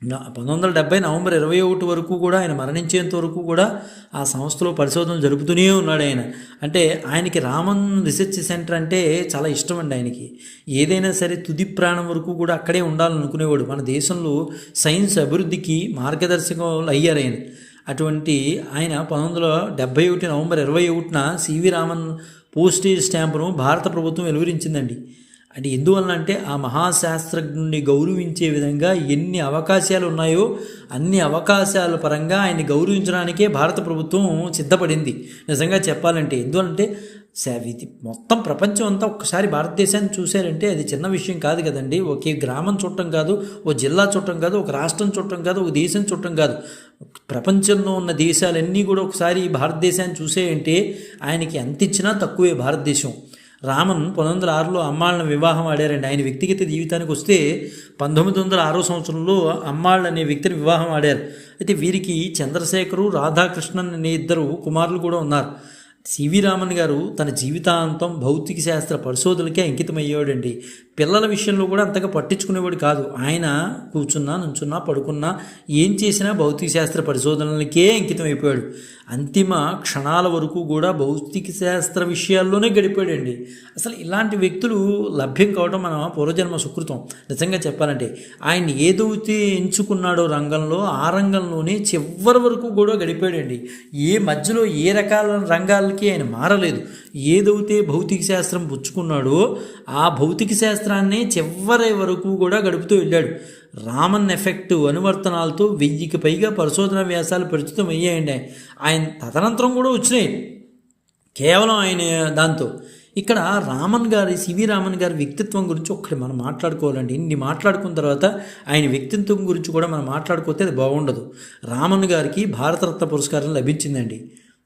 1970 నవంబర్ 21 వరకు కూడా, ఆయన మరణించేంత వరకు కూడా ఆ సంస్థలో పరిశోధనలు జరుపుతూనే ఉన్నాడు ఆయన. అంటే ఆయనకి రామన్ రీసెర్చ్ సెంటర్ అంటే చాలా ఇష్టం అండి. ఆయనకి ఏదైనా సరే తుది ప్రాణం వరకు కూడా అక్కడే ఉండాలనుకునేవాడు. మన దేశంలో సైన్స్ అభివృద్ధికి మార్గదర్శకం అయ్యారు ఆయన. అటువంటి ఆయన 1971 నవంబర్ 21న సివి రామన్ పోస్టేజ్ స్టాంపును భారత ప్రభుత్వం వెలువరించిందండి. అంటే ఎందువలన అంటే ఆ మహాశాస్త్రజ్ఞుడిని గౌరవించే విధంగా ఎన్ని అవకాశాలు ఉన్నాయో అన్ని అవకాశాల పరంగా ఆయన్ని గౌరవించడానికే భారత ప్రభుత్వం సిద్ధపడింది. నిజంగా చెప్పాలంటే ఎందువలంటే మొత్తం ప్రపంచం అంతా ఒక్కసారి భారతదేశాన్ని చూశారంటే అది చిన్న విషయం కాదు కదండి. ఒకే గ్రామం చుట్టం కాదు, ఓ జిల్లా చుట్టం కాదు, ఒక రాష్ట్రం చుట్టం కాదు, ఒక దేశం చుట్టం కాదు. ప్రపంచంలో ఉన్న దేశాలన్నీ కూడా ఒకసారి భారతదేశాన్ని చూసాయంటే ఆయనకి ఎంత ఇచ్చినా తక్కువే భారతదేశం. రామన్ 1906లో అమ్మాళ్ళని వివాహం ఆడారండి. ఆయన వ్యక్తిగత జీవితానికి వస్తే 1906 సంవత్సరంలో అమ్మాళ్ళు అనే వ్యక్తిని వివాహం ఆడారు. అయితే వీరికి చంద్రశేఖరు, రాధాకృష్ణన్ అనే ఇద్దరు కుమారులు కూడా ఉన్నారు. సివి రామన్ గారు తన జీవితాంతం భౌతిక శాస్త్ర పరిశోధనలకే అంకితమయ్యేవాడండి. పిల్లల విషయంలో కూడా అంతగా పట్టించుకునేవాడు కాదు. ఆయన కూర్చున్నా, నుంచున్నా, పడుకున్నా, ఏం చేసినా భౌతిక శాస్త్ర పరిశోధనలకే అంకితం అయిపోయాడు. అంతిమ క్షణాల వరకు కూడా భౌతిక శాస్త్ర విషయాల్లోనే గడిపాడండి. అసలు ఇలాంటి వ్యక్తులు లభ్యం కావడం మన పూర్వజన్మ సుకృతం. నిజంగా చెప్పాలంటే ఆయన ఏదైతే ఎంచుకున్నాడో రంగంలో ఆ రంగంలోనే చివరి వరకు కూడా గడిపాడండి. ఏ మధ్యలో ఏ రకాల రంగాలకి ఆయన మారలేదు. ఏదైతే భౌతిక శాస్త్రం పుచ్చుకున్నాడో ఆ భౌతిక శాస్త్రాన్ని చివరి వరకు కూడా గడుపుతూ వెళ్ళాడు. రామన్ ఎఫెక్ట్ అనువర్తనాలతో 1000కి పైగా పరిశోధన వ్యాసాలు ప్రచురితం అయ్యాయండి. ఆయన తదనంతరం కూడా వచ్చినాయి కేవలం ఆయన దాంతో. ఇక్కడ రామన్ గారి, సివి రామన్ గారి వ్యక్తిత్వం గురించి ఒక్కటి మనం మాట్లాడుకోవాలండి. ఇన్ని మాట్లాడుకున్న తర్వాత ఆయన వ్యక్తిత్వం గురించి కూడా మనం మాట్లాడుకోతే అది బాగుండదు. రామన్ గారికి భారతరత్న పురస్కారం లభించిందండి.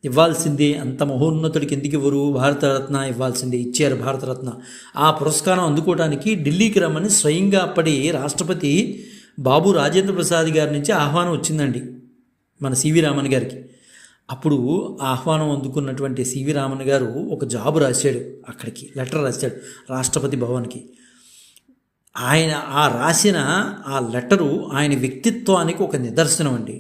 ఇవ్వాల్సిందే, అంత మహోన్నతుడికి ఎందుకు ఇవ్వరు, భారతరత్న ఇవ్వాల్సిందే, ఇచ్చారు భారతరత్న. ఆ పురస్కారం అందుకోవడానికి ఢిల్లీకి రమ్మని స్వయంగా అప్పటి రాష్ట్రపతి బాబు రాజేంద్ర ప్రసాద్ గారి నుంచి ఆహ్వానం వచ్చిందండి మన సివి రామన్ గారికి. అప్పుడు ఆహ్వానం అందుకున్నటువంటి సివి రామన్ గారు ఒక జాబు రాశాడు, అక్కడికి లెటర్ రాశాడు రాష్ట్రపతి భవన్కి. ఆయన ఆ రాసిన ఆ లెటరు ఆయన వ్యక్తిత్వానికి ఒక నిదర్శనం అండి.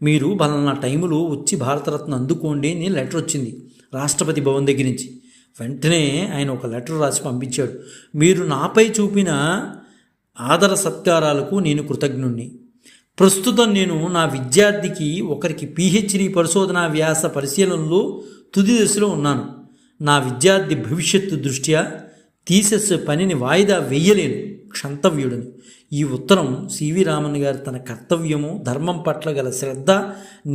మీరు పలానా టైంలో వచ్చి భారతరత్న అందుకోండి అని లెటర్ వచ్చింది రాష్ట్రపతి భవన్ దగ్గర నుంచి. వెంటనే ఆయన ఒక లెటర్ రాసి పంపించాడు. మీరు నాపై చూపిన ఆదర సత్కారాలకు నేను కృతజ్ఞుణ్ణి. ప్రస్తుతం నేను నా విద్యార్థికి ఒకరికి పిహెచ్డి పరిశోధనా వ్యాస పరిశీలనలో తుది దశలో ఉన్నాను. నా విద్యార్థి భవిష్యత్తు దృష్ట్యా థీసిస్ పనిని వాయిదా వెయ్యలేను, క్షంతవ్యుడని. ఈ ఉత్తరం సివి రామన్ గారు తన కర్తవ్యము, ధర్మం పట్ల గల శ్రద్ధ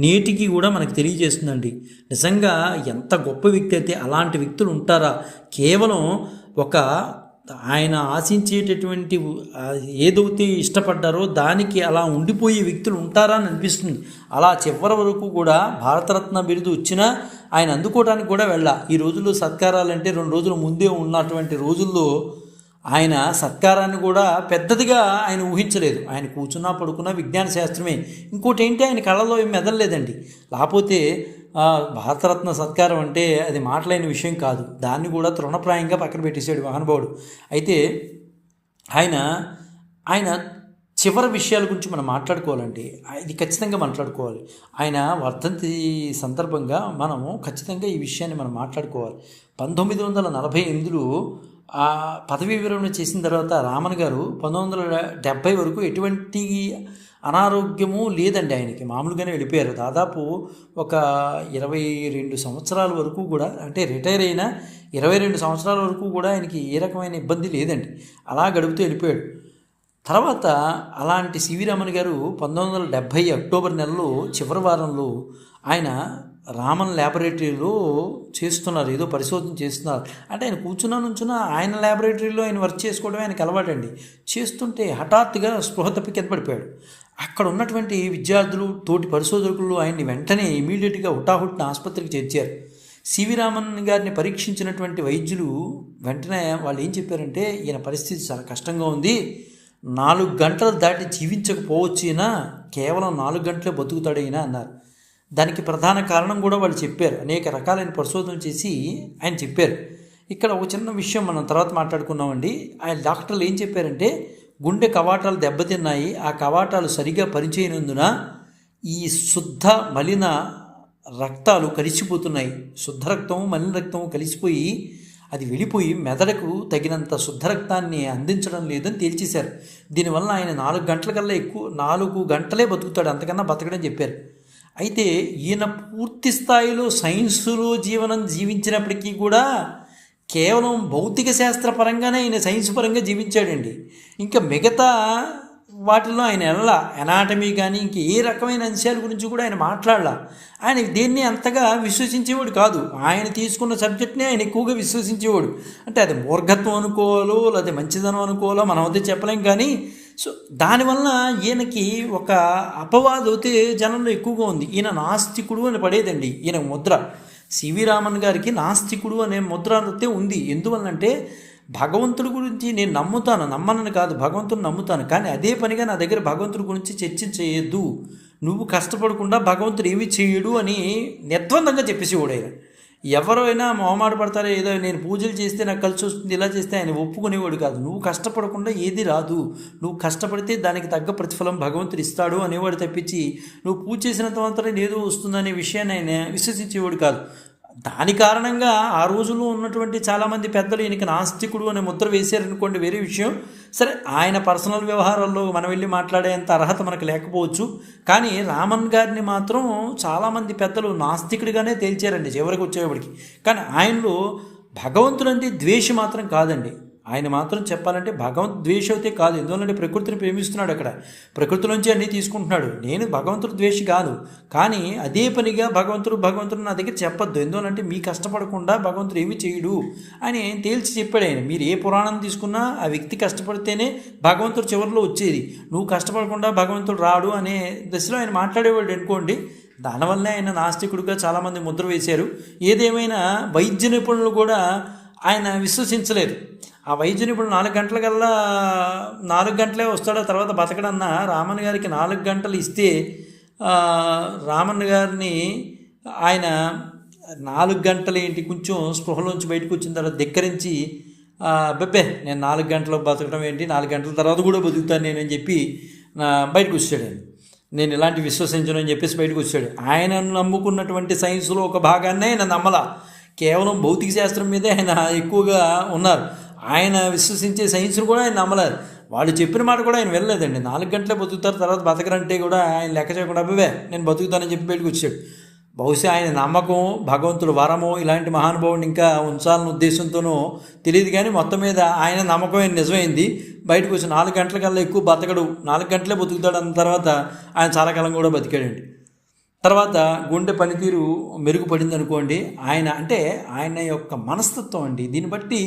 నేటికి కూడా మనకు తెలియజేస్తుందండి. నిజంగా ఎంత గొప్ప వ్యక్తి అయితే అలాంటి వ్యక్తులు ఉంటారా? కేవలం ఒక ఆయన ఆశించేటటువంటి ఏదైతే ఇష్టపడ్డారో దానికి అలా ఉండిపోయే వ్యక్తులు ఉంటారా అని అనిపిస్తుంది. అలా చివరి వరకు కూడా భారతరత్న బిరుదు వచ్చినా ఆయన అందుకోవడానికి కూడా ఈ రోజుల్లో సత్కారాలంటే 2 రోజుల ముందే ఉన్నటువంటి రోజుల్లో ఆయన సత్కారాన్ని కూడా పెద్దదిగా ఆయన ఊహించలేదు. ఆయన కూర్చున్నా పడుకున్నా విజ్ఞాన శాస్త్రమే. ఇంకోటి ఏంటి, ఆయన కళ్ళలో ఏం మెదలలేదండి. లేకపోతే భారతరత్న సత్కారం అంటే అది మాటలైన విషయం కాదు. దాన్ని కూడా తృణప్రాయంగా పక్కన పెట్టేశాడు మహానుభావుడు. అయితే ఆయన చివరి విషయాల గురించి మనం మాట్లాడుకోవాలండి. ఇది ఖచ్చితంగా మాట్లాడుకోవాలి. ఆయన వర్ధంతి సందర్భంగా మనము ఖచ్చితంగా ఈ విషయాన్ని మనం మాట్లాడుకోవాలి. 1948లో ఆ పదవీ విరమణ చేసిన తర్వాత రామన్ గారు 1970 వరకు ఎటువంటి అనారోగ్యము లేదండి ఆయనకి. మామూలుగానే వెళ్ళిపోయారు. దాదాపు ఒక 22 సంవత్సరాల వరకు కూడా, అంటే రిటైర్ అయిన 22 సంవత్సరాల వరకు కూడా ఆయనకి ఏ రకమైన ఇబ్బంది లేదండి. అలా గడుపుతూ వెళ్ళిపోయాడు. తర్వాత అలాంటి సివి రామన్ గారు 1970 అక్టోబర్ నెలలో చివరి వారంలో ఆయన రామన్ ల్యాబొరేటరీలో చేస్తున్నారు, ఏదో పరిశోధన చేస్తున్నారు. అంటే ఆయన నుంచున్నా ఆయన ల్యాబొరేటరీలో ఆయన వర్క్ చేసుకోవడం ఆయనకు అలవాటండి. చేస్తుంటే హఠాత్తుగా స్పృహ తప్పి కింద పడిపోయాడు. అక్కడ ఉన్నటువంటి విద్యార్థులు, తోటి పరిశోధకులు ఆయన్ని వెంటనే ఇమీడియట్గా హుటాహుట్టిన ఆసుపత్రికి చేర్చారు. సివి రామన్ గారిని పరీక్షించినటువంటి వైద్యులు వెంటనే వాళ్ళు ఏం చెప్పారంటే, ఈయన పరిస్థితి చాలా కష్టంగా ఉంది, 4 గంటలు దాటి జీవించకపోవచ్చు, ఈయన కేవలం 4 గంటలే బతుకుతాడు ఈయన అన్నారు. దానికి ప్రధాన కారణం కూడా వాళ్ళు చెప్పారు. అనేక రకాలైన పరిశోధనలు చేసి ఆయన చెప్పారు. ఇక్కడ ఒక చిన్న విషయం మనం తర్వాత మాట్లాడుకున్నామండి. ఆయన డాక్టర్లు ఏం చెప్పారంటే, గుండె కవాటాలు దెబ్బతిన్నాయి, ఆ కవాటాలు సరిగా పనిచేయనందున ఈ శుద్ధ మలిన రక్తాలు కలిసిపోతున్నాయి. శుద్ధ రక్తము మలిన రక్తము కలిసిపోయి అది వెళ్ళిపోయి మెదడుకు తగినంత శుద్ధ రక్తాన్ని అందించడం లేదని తేల్చేశారు. దీనివల్ల ఆయన 4 గంటల కల్లా 4 గంటలే బతుకుతాడు, అంతకన్నా బతకడని చెప్పారు. అయితే ఈయన పూర్తి స్థాయిలో సైన్సులో జీవించినప్పటికీ కూడా కేవలం భౌతిక శాస్త్ర పరంగానే ఆయన సైన్స్ పరంగా జీవించాడండి. ఇంకా మిగతా వాటిల్లో ఆయన ఎనాటమీ కానీ ఇంక ఏ రకమైన అంశాల గురించి కూడా ఆయన మాట్లాడాల. ఆయన దేన్ని అంతగా విశ్వసించేవాడు కాదు. ఆయన తీసుకున్న సబ్జెక్ట్ని ఆయన ఎక్కువగా విశ్వసించేవాడు. అంటే అది మూర్ఘత్వం అనుకోవాలో లేదా మంచిదనం అనుకోవాలో మనం అయితే చెప్పలేం. కానీ సో దానివల్ల ఈయనకి ఒక అపవాదం అయితే జనంలో ఎక్కువగా ఉంది. ఈయన నాస్తికుడు అని పడేదండి ఈయన ముద్ర. సివి రామన్ గారికి నాస్తికుడు అనే ముద్ర అయితే ఉంది. ఎందువల్లంటే భగవంతుడి గురించి నేను నమ్మనని కాదు, భగవంతుని నమ్ముతాను, కానీ అదే పనిగా నా దగ్గర భగవంతుడి గురించి చర్చించేయద్దు, నువ్వు కష్టపడకుండా భగవంతుడు ఏమి చేయడు అని నిర్ద్వందంగా చెప్పేసేవాడు ఆయన. ఎవరైనా మొహమాట పడతారో, ఏదో నేను పూజలు చేస్తే నాకు కలిసి వస్తుంది, ఇలా చేస్తే ఆయన ఒప్పుకునేవాడు కాదు. నువ్వు కష్టపడకుండా ఏది రాదు, నువ్వు కష్టపడితే దానికి తగ్గ ప్రతిఫలం భగవంతుడు ఇస్తాడు అనేవాడు తప్పించి నువ్వు పూజ చేసినంత మాత్రం ఏదో వస్తుందనే విషయాన్ని ఆయన విశ్వసించేవాడు కాదు. దాని కారణంగా ఆ రోజుల్లో ఉన్నటువంటి చాలామంది పెద్దలు ఈయనకి నాస్తికుడు అనే ముద్ర వేశారనుకోండి, వేరే విషయం. సరే, ఆయన పర్సనల్ వ్యవహారాల్లో మనం వెళ్ళి మాట్లాడేంత అర్హత మనకు లేకపోవచ్చు. కానీ రామన్ గారిని మాత్రం చాలామంది పెద్దలు నాస్తికుడిగానే తేల్చారండి చివరికి వచ్చేవాడికి. కానీ ఆయనలో భగవంతుడు అంటే ద్వేషం మాత్రం కాదండి. ఆయన మాత్రం చెప్పాలంటే భగవంతుడు ద్వేషం అయితే కాదు. ఎందువల్లంటే ప్రకృతిని ప్రేమిస్తున్నాడు, అక్కడ ప్రకృతిలోంచి అన్నీ తీసుకుంటున్నాడు. నేను భగవంతుడు ద్వేషి కాదు, కానీ అదే పనిగా భగవంతుడు నా దగ్గర చెప్పొద్దు. ఎందువల్లంటే మీ కష్టపడకుండా భగవంతుడు ఏమి చేయడు అని తేల్చి చెప్పాడు ఆయన. మీరు ఏ పురాణం తీసుకున్నా ఆ వ్యక్తి కష్టపడితేనే భగవంతుడు చివరిలో వచ్చేది, నువ్వు కష్టపడకుండా భగవంతుడు రాడు అనే దశలో ఆయన మాట్లాడేవాడు అనుకోండి. దానివల్లే ఆయన నాస్తికుడిగా చాలామంది ముద్ర వేశారు. ఏదేమైనా వైద్య నిపుణులు కూడా ఆయన విశ్వసించలేదు. ఆ వైద్య నిపుణులు 4 గంటలే వస్తాడో తర్వాత బతకడన్న రామన్ గారికి 4 గంటలు ఇస్తే రామన్ గారిని ఆయన 4 గంటలు ఏంటి కొంచెం స్పృహలోంచి బయటకు వచ్చిన తర్వాత ధిక్కరించి బెబ్బే నేను 4 గంటలు బతకడం ఏంటి, 4 గంటల తర్వాత కూడా బతుకుతాను నేను అని చెప్పి బయటకు వచ్చాడు. నేను ఇలాంటి విశ్వసించను అని చెప్పేసి బయటకు వచ్చాడు. ఆయన నమ్ముకున్నటువంటి సైన్స్లో ఒక భాగాన్ని ఆయన నమ్మలా, కేవలం భౌతిక శాస్త్రం మీదే ఆయన ఎక్కువగా ఉన్నారు. ఆయన విశ్వసించే సైన్స్ను కూడా ఆయన నమ్మలేదు. వాళ్ళు చెప్పిన మాట కూడా ఆయన వెళ్ళలేదండి. 4 గంటలే బతుకుతారు, తర్వాత బతకరంటే కూడా ఆయన లెక్క చేయకుండా అబ్బే నేను బతుకుతానని చెప్పి బయటకు వచ్చాడు. బహుశా ఆయన నమ్మకం, భగవంతుడు వరమో ఇలాంటి మహానుభావుని ఇంకా ఉంచాలన్న ఉద్దేశంతోనో తెలియదు, కానీ మొత్తం మీద ఆయన నమ్మకం నిజమైంది. బయటకు వచ్చి 4 గంటల కల్లా ఎక్కువ బతకడు, 4 గంటలే బతుకుతాడు అన్న తర్వాత ఆయన చాలా కాలం కూడా బతికాడండి. తర్వాత గుండె పనితీరు మెరుగుపడింది అనుకోండి. ఆయన యొక్క మనస్తత్వం అండి. దీన్ని బట్టి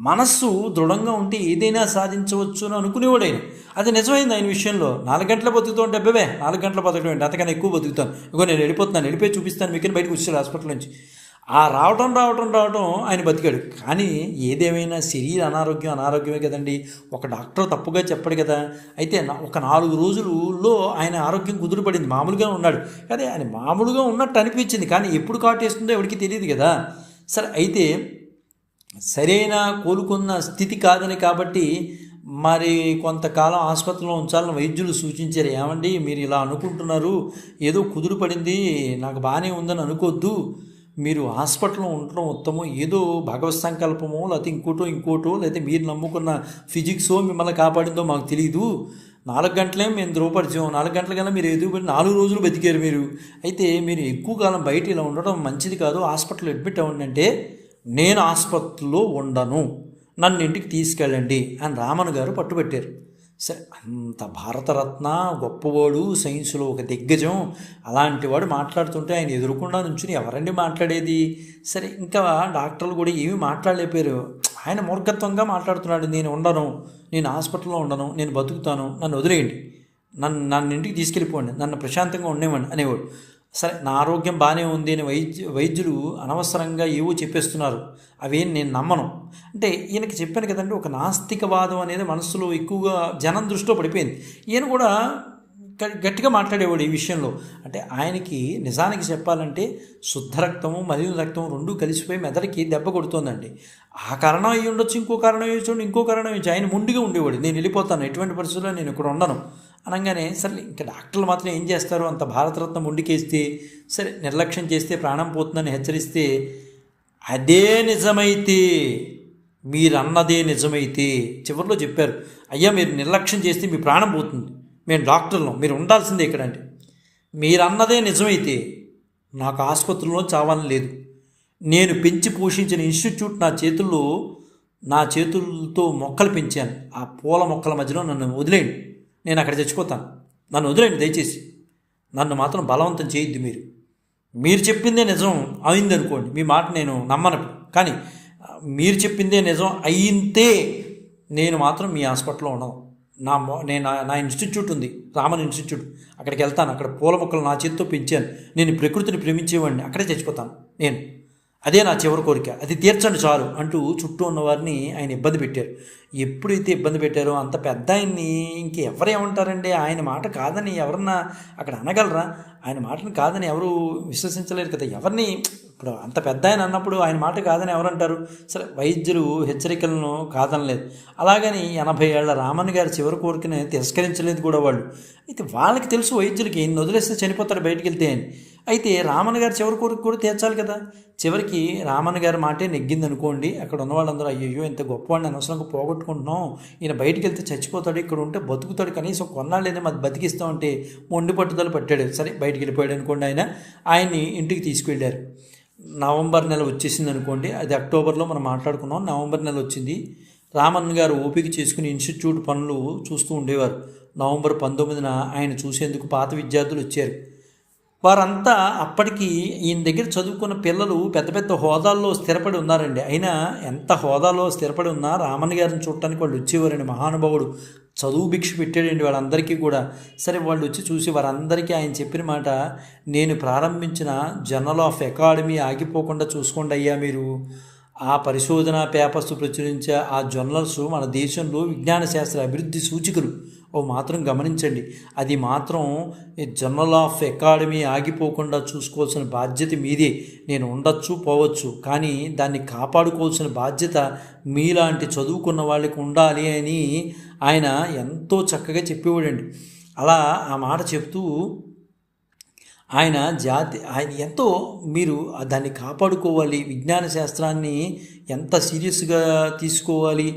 మనస్సు దృఢంగా ఉంటే ఏదైనా సాధించవచ్చు అని అనుకునేవాడు ఆయన. అది నిజమైంది ఆయన విషయంలో. 4 గంటల బతుకుతూ ఉంటే అబ్బాబే 4 గంటల బతకడం ఏంటి, అంతకన్నా ఎక్కువ బతుకుతాను, ఇగో నేను వెళ్ళిపోయి చూపిస్తాను మీకు బయటకు వచ్చాడు హాస్పిటల్ నుంచి. ఆ రావటం ఆయన బతికాడు. కానీ ఏదేమైనా శరీర అనారోగ్యమే కదండి. ఒక డాక్టర్ తప్పుగా చెప్పడు కదా. అయితే ఒక 4 రోజుల్లో ఆయన ఆరోగ్యం కుదురుపడింది, మామూలుగా ఉన్నాడు. కానీ ఆయన మామూలుగా ఉన్నట్టు అనిపించింది, కానీ ఎప్పుడు కాటేస్తుందో ఎవరికి తెలియదు కదా. సరే, అయితే సరైన కోలుకున్న స్థితి కాదని కాబట్టి మరి కొంతకాలం ఆసుపత్రిలో ఉంచాలని వైద్యులు సూచించారు. ఏమండి మీరు ఇలా అనుకుంటున్నారు, ఏదో కుదురుపడింది, నాకు బాగానే ఉందని అనుకోవద్దు, మీరు హాస్పిటల్లో ఉండటం ఉత్తమం. ఏదో భగవత్ సంకల్పమో లేకపోతే ఇంకోటో లేకపోతే మీరు నమ్ముకున్న ఫిజిక్సో మిమ్మల్ని కాపాడిందో మాకు తెలియదు. 4 గంటలే మేము ధృవపరిచాం, 4 గంటల కన్నా మీరు ఎదుగుబడి 4 రోజులు బతికారు మీరు. అయితే మీరు ఎక్కువ కాలం బయట ఇలా ఉండడం మంచిది కాదు, హాస్పిటల్లో అడ్మిట్ అవ్వండి అంటే, నేను హాస్పిటల్లో ఉండను, నన్ను ఇంటికి తీసుకెళ్ళండి అని రామన్ గారు పట్టుబట్టారు. సరే, అంత భారతరత్న గొప్పవాడు, సైన్స్లో ఒక దిగ్గజం, అలాంటి వాడు మాట్లాడుతుంటే ఆయన ఎదురుకుండా నుంచుని ఎవరండి మాట్లాడేది. సరే, ఇంకా డాక్టర్లు కూడా ఏమీ మాట్లాడలేపారు. ఆయన మూర్ఖత్వంగా మాట్లాడుతున్నాడు. నేను ఉండను, నేను హాస్పిటల్లో ఉండను, నేను బతుకుతాను, నన్ను వదిలేయండి, నన్ను ఇంటికి తీసుకెళ్ళిపోండి, నన్ను ప్రశాంతంగా ఉండేవాడిని అనేవాడు. సరే, నా ఆరోగ్యం బాగానే ఉంది అని వైద్యులు అనవసరంగా ఏవో చెప్పేస్తున్నారు, అవేం నేను నమ్మను అంటే ఈయనకి చెప్పాను కదండి. ఒక నాస్తికవాదం అనేది మనసులో ఎక్కువగా జనం దృష్టిలో పడిపోయింది. ఈయన కూడా గట్టిగా మాట్లాడేవాడు ఈ విషయంలో. అంటే ఆయనకి నిజానికి చెప్పాలంటే శుద్ధ రక్తము మలిన రక్తం రెండూ కలిసిపోయి మెదడుకి దెబ్బ కొడుతోందండి. ఆ కారణం అయ్యి ఉండొచ్చు, ఇంకో కారణం అయ్యొచ్చు. ఆయన ముందుగా ఉండేవాడు, నేను వెళ్ళిపోతాను, ఎటువంటి పరిస్థితుల్లో నేను ఇక్కడ ఉండను అనగానే, సరే ఇంకా డాక్టర్లు మాత్రం ఏం చేస్తారు, అంత భారతరత్న ముందుకేస్తే, సరే నిర్లక్ష్యం చేస్తే ప్రాణం పోతుందని హెచ్చరిస్తే, అదే నిజమైతే, మీరన్నదే నిజమైతే చివరిలో చెప్పారు, అయ్యా మీరు నిర్లక్ష్యం చేస్తే మీ ప్రాణం పోతుంది, మేము డాక్టర్లం, మీరు ఉండాల్సిందే ఇక్కడ అంటే, మీరన్నదే నిజమైతే నాకు ఆసుపత్రిలో చావాలని లేదు, నేను పెంచి పోషించిన ఇన్స్టిట్యూట్ నా చేతులతో మొక్కలు పెంచాను, ఆ పూల మొక్కల మధ్యలో నన్ను వదిలేయండి, నేను అక్కడ చచ్చిపోతాను, నన్ను వదిలేండి దయచేసి, నన్ను మాత్రం బలవంతం చేయొద్దు. మీరు చెప్పిందే నిజం అయిందనుకోండి, మీ మాట నేను నమ్మను, కానీ మీరు చెప్పిందే నిజం అయ్యింతే నేను మాత్రం మీ హాస్పిటల్లో ఉండను. నా ఇన్స్టిట్యూట్ ఉంది, రామన్ ఇన్స్టిట్యూట్, అక్కడికి వెళ్తాను, అక్కడ పూల మొక్కలు నా చేతితో పెంచాను, నేను ప్రకృతిని ప్రేమించేవాడిని, అక్కడే చచ్చిపోతాను నేను, అదే నా చివరి కోరిక, అది తీర్చండి చాలు అంటూ చుట్టూ ఉన్నవారిని ఆయన ఇబ్బంది పెట్టారు. ఎప్పుడైతే ఇబ్బంది పెట్టారో అంత పెద్ద ఆయన్ని ఇంకెవరు ఏమంటారండి, ఆయన మాట కాదని ఎవరన్నా అక్కడ అనగలరా? ఆయన మాటను కాదని ఎవరు విశ్వసించలేరు కదా. ఎవరిని ఇప్పుడు అంత పెద్ద ఆయన అన్నప్పుడు ఆయన మాట కాదని ఎవరంటారు? సరే, వైద్యులు హెచ్చరికలను కాదనలేదు. అలాగని 80 ఏళ్ల రామన్ గారి చివరి కోరికని తిరస్కరించలేదు కూడా వాళ్ళు. అయితే వాళ్ళకి తెలుసు వైద్యులకి ఈయన వదిలేస్తే చనిపోతాడు బయటికి వెళ్తే అని. అయితే రామన్ గారి చివరి కోరిక కూడా తీర్చాలి కదా. చివరికి రామన్ గారి మాటే నెగ్గింది అనుకోండి. అక్కడ ఉన్న వాళ్ళందరూ అయ్యో ఇంత గొప్పవాడిని అనవసరంగా పోగొట్టుకుంటున్నాం, ఈయన బయటికి వెళ్తే చచ్చిపోతాడు, ఇక్కడ ఉంటే బతుకుతాడు, కనీసం కొన్నాళ్ళైనా మాది బతికిస్తామంటే మొండి పట్టుదల పట్టాడు. సరే, బయటికి వెళ్ళిపోయాడు అనుకోండి. ఆయన్ని ఇంటికి తీసుకువెళ్ళారు. నవంబర్ నెల వచ్చేసింది అనుకోండి, అది అక్టోబర్లో మనం మాట్లాడుకున్నాం. నవంబర్ నెల వచ్చింది. రామన్ గారు ఓపిక చేసుకుని ఇన్స్టిట్యూట్ పనులు చూస్తూ ఉండేవారు. నవంబర్ 19న ఆయన చూసేందుకు పాత విద్యార్థులు వచ్చారు. వారంతా అప్పటికి ఈయన దగ్గర చదువుకున్న పిల్లలు పెద్ద పెద్ద హోదాల్లో స్థిరపడి ఉన్నారండి. అయినా ఎంత హోదాలో స్థిరపడి ఉన్నా రామన్ గారిని చూడటానికి వాళ్ళు వచ్చేవారండి. మహానుభావుడు చదువు భిక్ష పెట్టాడండి వాళ్ళందరికీ కూడా. సరే, వాళ్ళు వచ్చి చూసి వారందరికీ ఆయన చెప్పిన మాట, నేను ప్రారంభించిన జర్నల్ ఆఫ్ అకాడమీ ఆగిపోకుండా చూసుకోండి అయ్యా మీరు. ఆ పరిశోధన పేపర్స్ ప్రచురించే ఆ జర్నల్స్ మన దేశంలో విజ్ఞాన శాస్త్ర అభివృద్ధి సూచికలు. ఓ మాత్రం గమనించండి, అది మాత్రం జర్నల్ ఆఫ్ అకాడమీ ఆగిపోకుండా చూసుకోవాల్సిన బాధ్యత మీదే. నేను ఉండొచ్చు పోవచ్చు, కానీ దాన్ని కాపాడుకోవాల్సిన బాధ్యత మీలాంటి చదువుకున్న వాళ్ళకి ఉండాలి అని ఆయన ఎంతో చక్కగా చెప్పేవాడండి. అలా ఆ మాట చెప్తూ ఆయన ఎంతో మీరు దాన్ని కాపాడుకోవాలి, విజ్ఞాన శాస్త్రాన్ని ఎంత సీరియస్గా తీసుకోవాలి.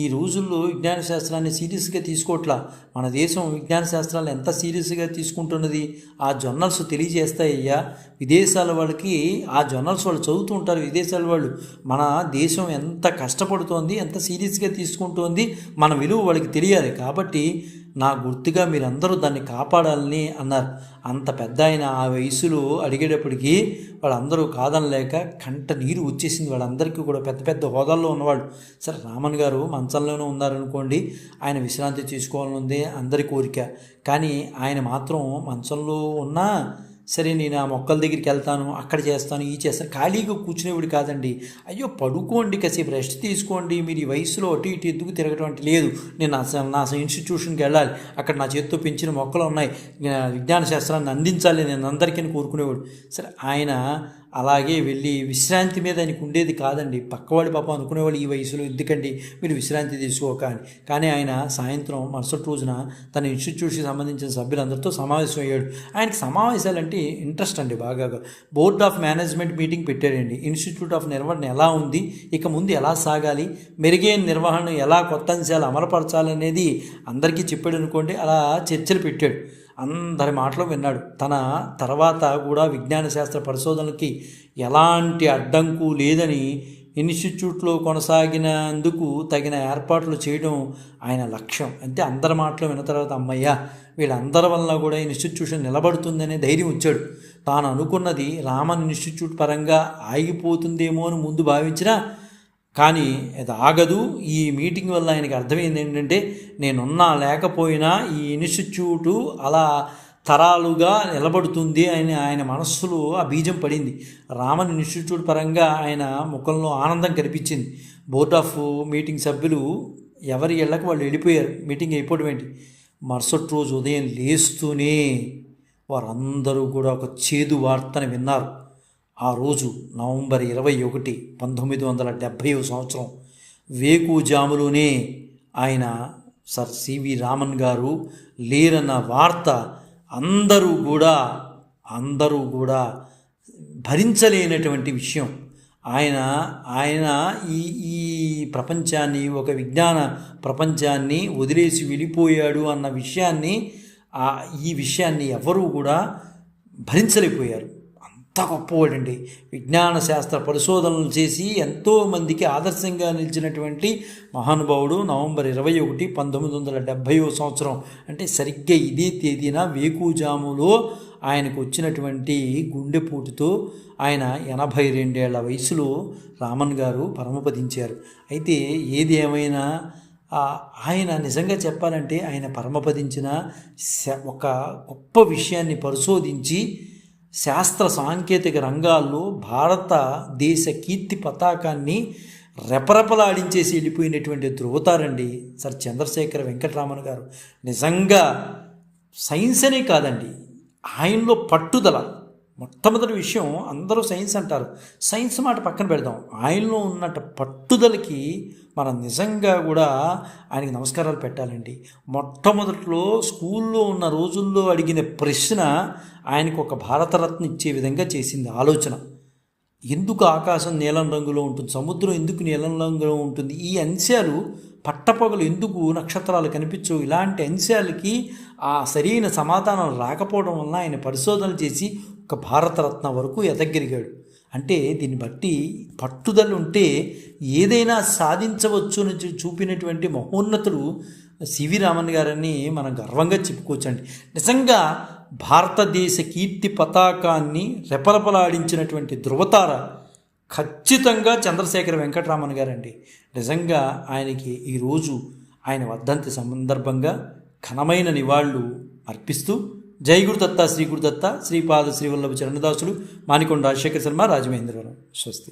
ఈ రోజుల్లో విజ్ఞాన శాస్త్రాన్ని సీరియస్గా తీసుకోవట్లా. మన దేశం విజ్ఞాన శాస్త్రాలు ఎంత సీరియస్గా తీసుకుంటున్నది ఆ జర్నల్స్ తెలియజేస్తాయ్యా. విదేశాల వాళ్ళకి ఆ జర్నల్స్ వాళ్ళు చదువుతూ ఉంటారు. విదేశాల వాళ్ళు మన దేశం ఎంత కష్టపడుతోంది, ఎంత సీరియస్గా తీసుకుంటోంది, మన విలువ వాళ్ళకి తెలియాలి. కాబట్టి నా గుర్తుగా మీరందరూ దాన్ని కాపాడాలని అన్నారు. అంత పెద్ద ఆయన ఆ వయసులో అడిగేటప్పటికీ వాళ్ళందరూ కాదనలేక కంట నీరు వచ్చేసింది. వాళ్ళందరికీ కూడా పెద్ద పెద్ద హోదాల్లో ఉన్నవాళ్ళు. సరే, రామన్ గారు మంచంలోనే ఉన్నారనుకోండి, ఆయన విశ్రాంతి తీసుకోవాలని ఉంది అందరి కోరిక. కానీ ఆయన మాత్రం మంచంలో ఉన్నా సరే, నేను ఆ మొక్కల దగ్గరికి వెళ్తాను, అక్కడ చేస్తాను, ఈ చేస్తాను, ఖాళీగా కూర్చునేవాడు కాదండి. అయ్యో పడుకోండి, కాసేపు రెస్ట్ తీసుకోండి, మీరు ఈ వయసులో అటు ఇటు ఎందుకు తిరగటం అంటే, లేదు నేను నా ఇన్స్టిట్యూషన్కి వెళ్ళాలి, అక్కడ నా చేతితో పెంచిన మొక్కలు ఉన్నాయి, విజ్ఞాన శాస్త్రాన్ని అందించాలి నేను అందరికీ కోరుకునేవాడు. సరే, ఆయన అలాగే వెళ్ళి విశ్రాంతి మీద ఆయనకు ఉండేది కాదండి. పక్కవాడి పాపం అనుకునేవాళ్ళు, ఈ వయసులో ఎందుకండి మీరు విశ్రాంతి తీసుకోక అని. కానీ ఆయన సాయంత్రం మరుసటి రోజున తన ఇన్స్టిట్యూట్కి సంబంధించిన సభ్యులందరితో సమావేశం అయ్యాడు. ఆయనకి సమావేశాలంటే ఇంట్రెస్ట్ అండి బాగా. బోర్డ్ ఆఫ్ మేనేజ్మెంట్ మీటింగ్ పెట్టాడండి. ఇన్స్టిట్యూట్ ఆఫ్ నిర్వహణ ఎలా ఉంది, ఇక ముందు ఎలా సాగాలి, మెరుగైన నిర్వహణ ఎలా కొత్త అంశాలు అమలుపరచాలనేది అందరికీ చెప్పాడు అనుకోండి. అలా చర్చలు పెట్టాడు. అందరి మాటలు విన్నాడు. తన తర్వాత కూడా విజ్ఞాన శాస్త్ర పరిశోధనలకి ఎలాంటి అడ్డంకు లేదని ఇన్స్టిట్యూట్లో కొనసాగినందుకు తగిన ఏర్పాట్లు చేయడం ఆయన లక్ష్యం. అంటే అందరి మాటలు విన్న తర్వాత అమ్మయ్య వీళ్ళందరి వల్ల కూడా ఇన్స్టిట్యూషన్ నిలబడుతుందనే ధైర్యం వచ్చాడు. తాను అనుకున్నది రామన్ ఇన్స్టిట్యూట్ పరంగా ఆగిపోతుందేమో అని ముందు భావించినా కానీ అది ఆగదు. ఈ మీటింగ్ వల్ల ఆయనకి అర్థమైంది ఏంటంటే, నేనున్నా లేకపోయినా ఈ ఇన్స్టిట్యూటు అలా తరాలుగా నిలబడుతుంది అని ఆయన మనస్సులో ఆ బీజం పడింది. రామన్ ఇన్స్టిట్యూట్ పరంగా ఆయన ముఖంలో ఆనందం కనిపించింది. బోర్డ్ ఆఫ్ మీటింగ్ సభ్యులు ఎవరి ఇళ్ళకి వాళ్ళు వెళ్ళిపోయారు. మీటింగ్ అయిపోవడం ఏంటి, మరుసటి రోజు ఉదయం లేస్తూనే వారందరూ కూడా ఒక చేదు వార్తను విన్నారు. ఆ రోజు నవంబర్ 21, 1970 సంవత్సరం వేకుజాములోనే ఆయన సర్ సివి రామన్ గారు లేరన్న వార్త అందరూ కూడా భరించలేనటువంటి విషయం. ఆయన ఈ ప్రపంచాన్ని, ఒక విజ్ఞాన ప్రపంచాన్ని వదిలేసి వెళ్ళిపోయాడు అన్న విషయాన్ని, ఈ విషయాన్ని ఎవరూ కూడా భరించలేకపోయారు. అంత గొప్పవాడండి. విజ్ఞాన శాస్త్ర పరిశోధనలు చేసి ఎంతోమందికి ఆదర్శంగా నిలిచినటువంటి మహానుభావుడు. నవంబర్ 21, 1970 సంవత్సరం అంటే సరిగ్గా ఇదే తేదీన వేకుజాములో ఆయనకు వచ్చినటువంటి గుండెపోటుతో ఆయన 82 ఏళ్ల వయసులో రామన్ గారు పరమపదించారు. అయితే ఏది ఏమైనా ఆయన నిజంగా చెప్పాలంటే ఆయన పరమపదించిన ఒక గొప్ప విషయాన్ని పరిశోధించి శాస్త్ర సాంకేతిక రంగాల్లో భారతదేశ కీర్తి పతాకాన్ని రెపరెపలాడించేసి వెళ్ళిపోయినటువంటి ధృవతారండి సర్ చంద్రశేఖర వెంకటరామన్ గారు. నిజంగా సైన్స్ అనే కాదండి, ఆయనలో పట్టుదల. మొట్టమొదటి విషయం, అందరూ సైన్స్ అంటారు, సైన్స్ మాట పక్కన పెడదాం, ఆయనలో ఉన్నట్టు పట్టుదలకి మనం నిజంగా కూడా ఆయనకి నమస్కారాలు పెట్టాలండి. మొట్టమొదట్లో స్కూల్లో ఉన్న రోజుల్లో అడిగిన ప్రశ్న ఆయనకు ఒక భారతరత్న ఇచ్చే విధంగా చేసింది ఆలోచన. ఎందుకు ఆకాశం నీలం రంగులో ఉంటుంది, సముద్రం ఎందుకు నీలం రంగులో ఉంటుంది, ఈ అంశాలు పట్టపగలు ఎందుకు నక్షత్రాలు కనిపించవు, ఇలాంటి అంశాలకి ఆ సరైన సమాధానం రాకపోవడం వలన ఆయన పరిశోధనలు చేసి ఒక భారతరత్న వరకు ఎదగలిగాడు. అంటే దీన్ని బట్టి పట్టుదల ఉంటే ఏదైనా సాధించవచ్చు అని చూపినటువంటి మహోన్నతుడు సివి రామన్ గారని మనం గర్వంగా చెప్పుకోవచ్చండి. నిజంగా భారతదేశ కీర్తి పతాకాన్ని రెపరెపలాడించినటువంటి ధృవతార ఖచ్చితంగా చంద్రశేఖర వెంకటరామన్ గారండి. నిజంగా ఆయనకి ఈరోజు ఆయన వర్ధంతి సందర్భంగా ఘనమైన నివాళులు అర్పిస్తూ జై గురుదత్త, శ్రీ గురుదత్త, శ్రీపాద శ్రీవల్లభ చరణదాసులు, మానికొండ రాజశేఖర శర్మ, రాజమహేంద్రవరం. స్వస్తి.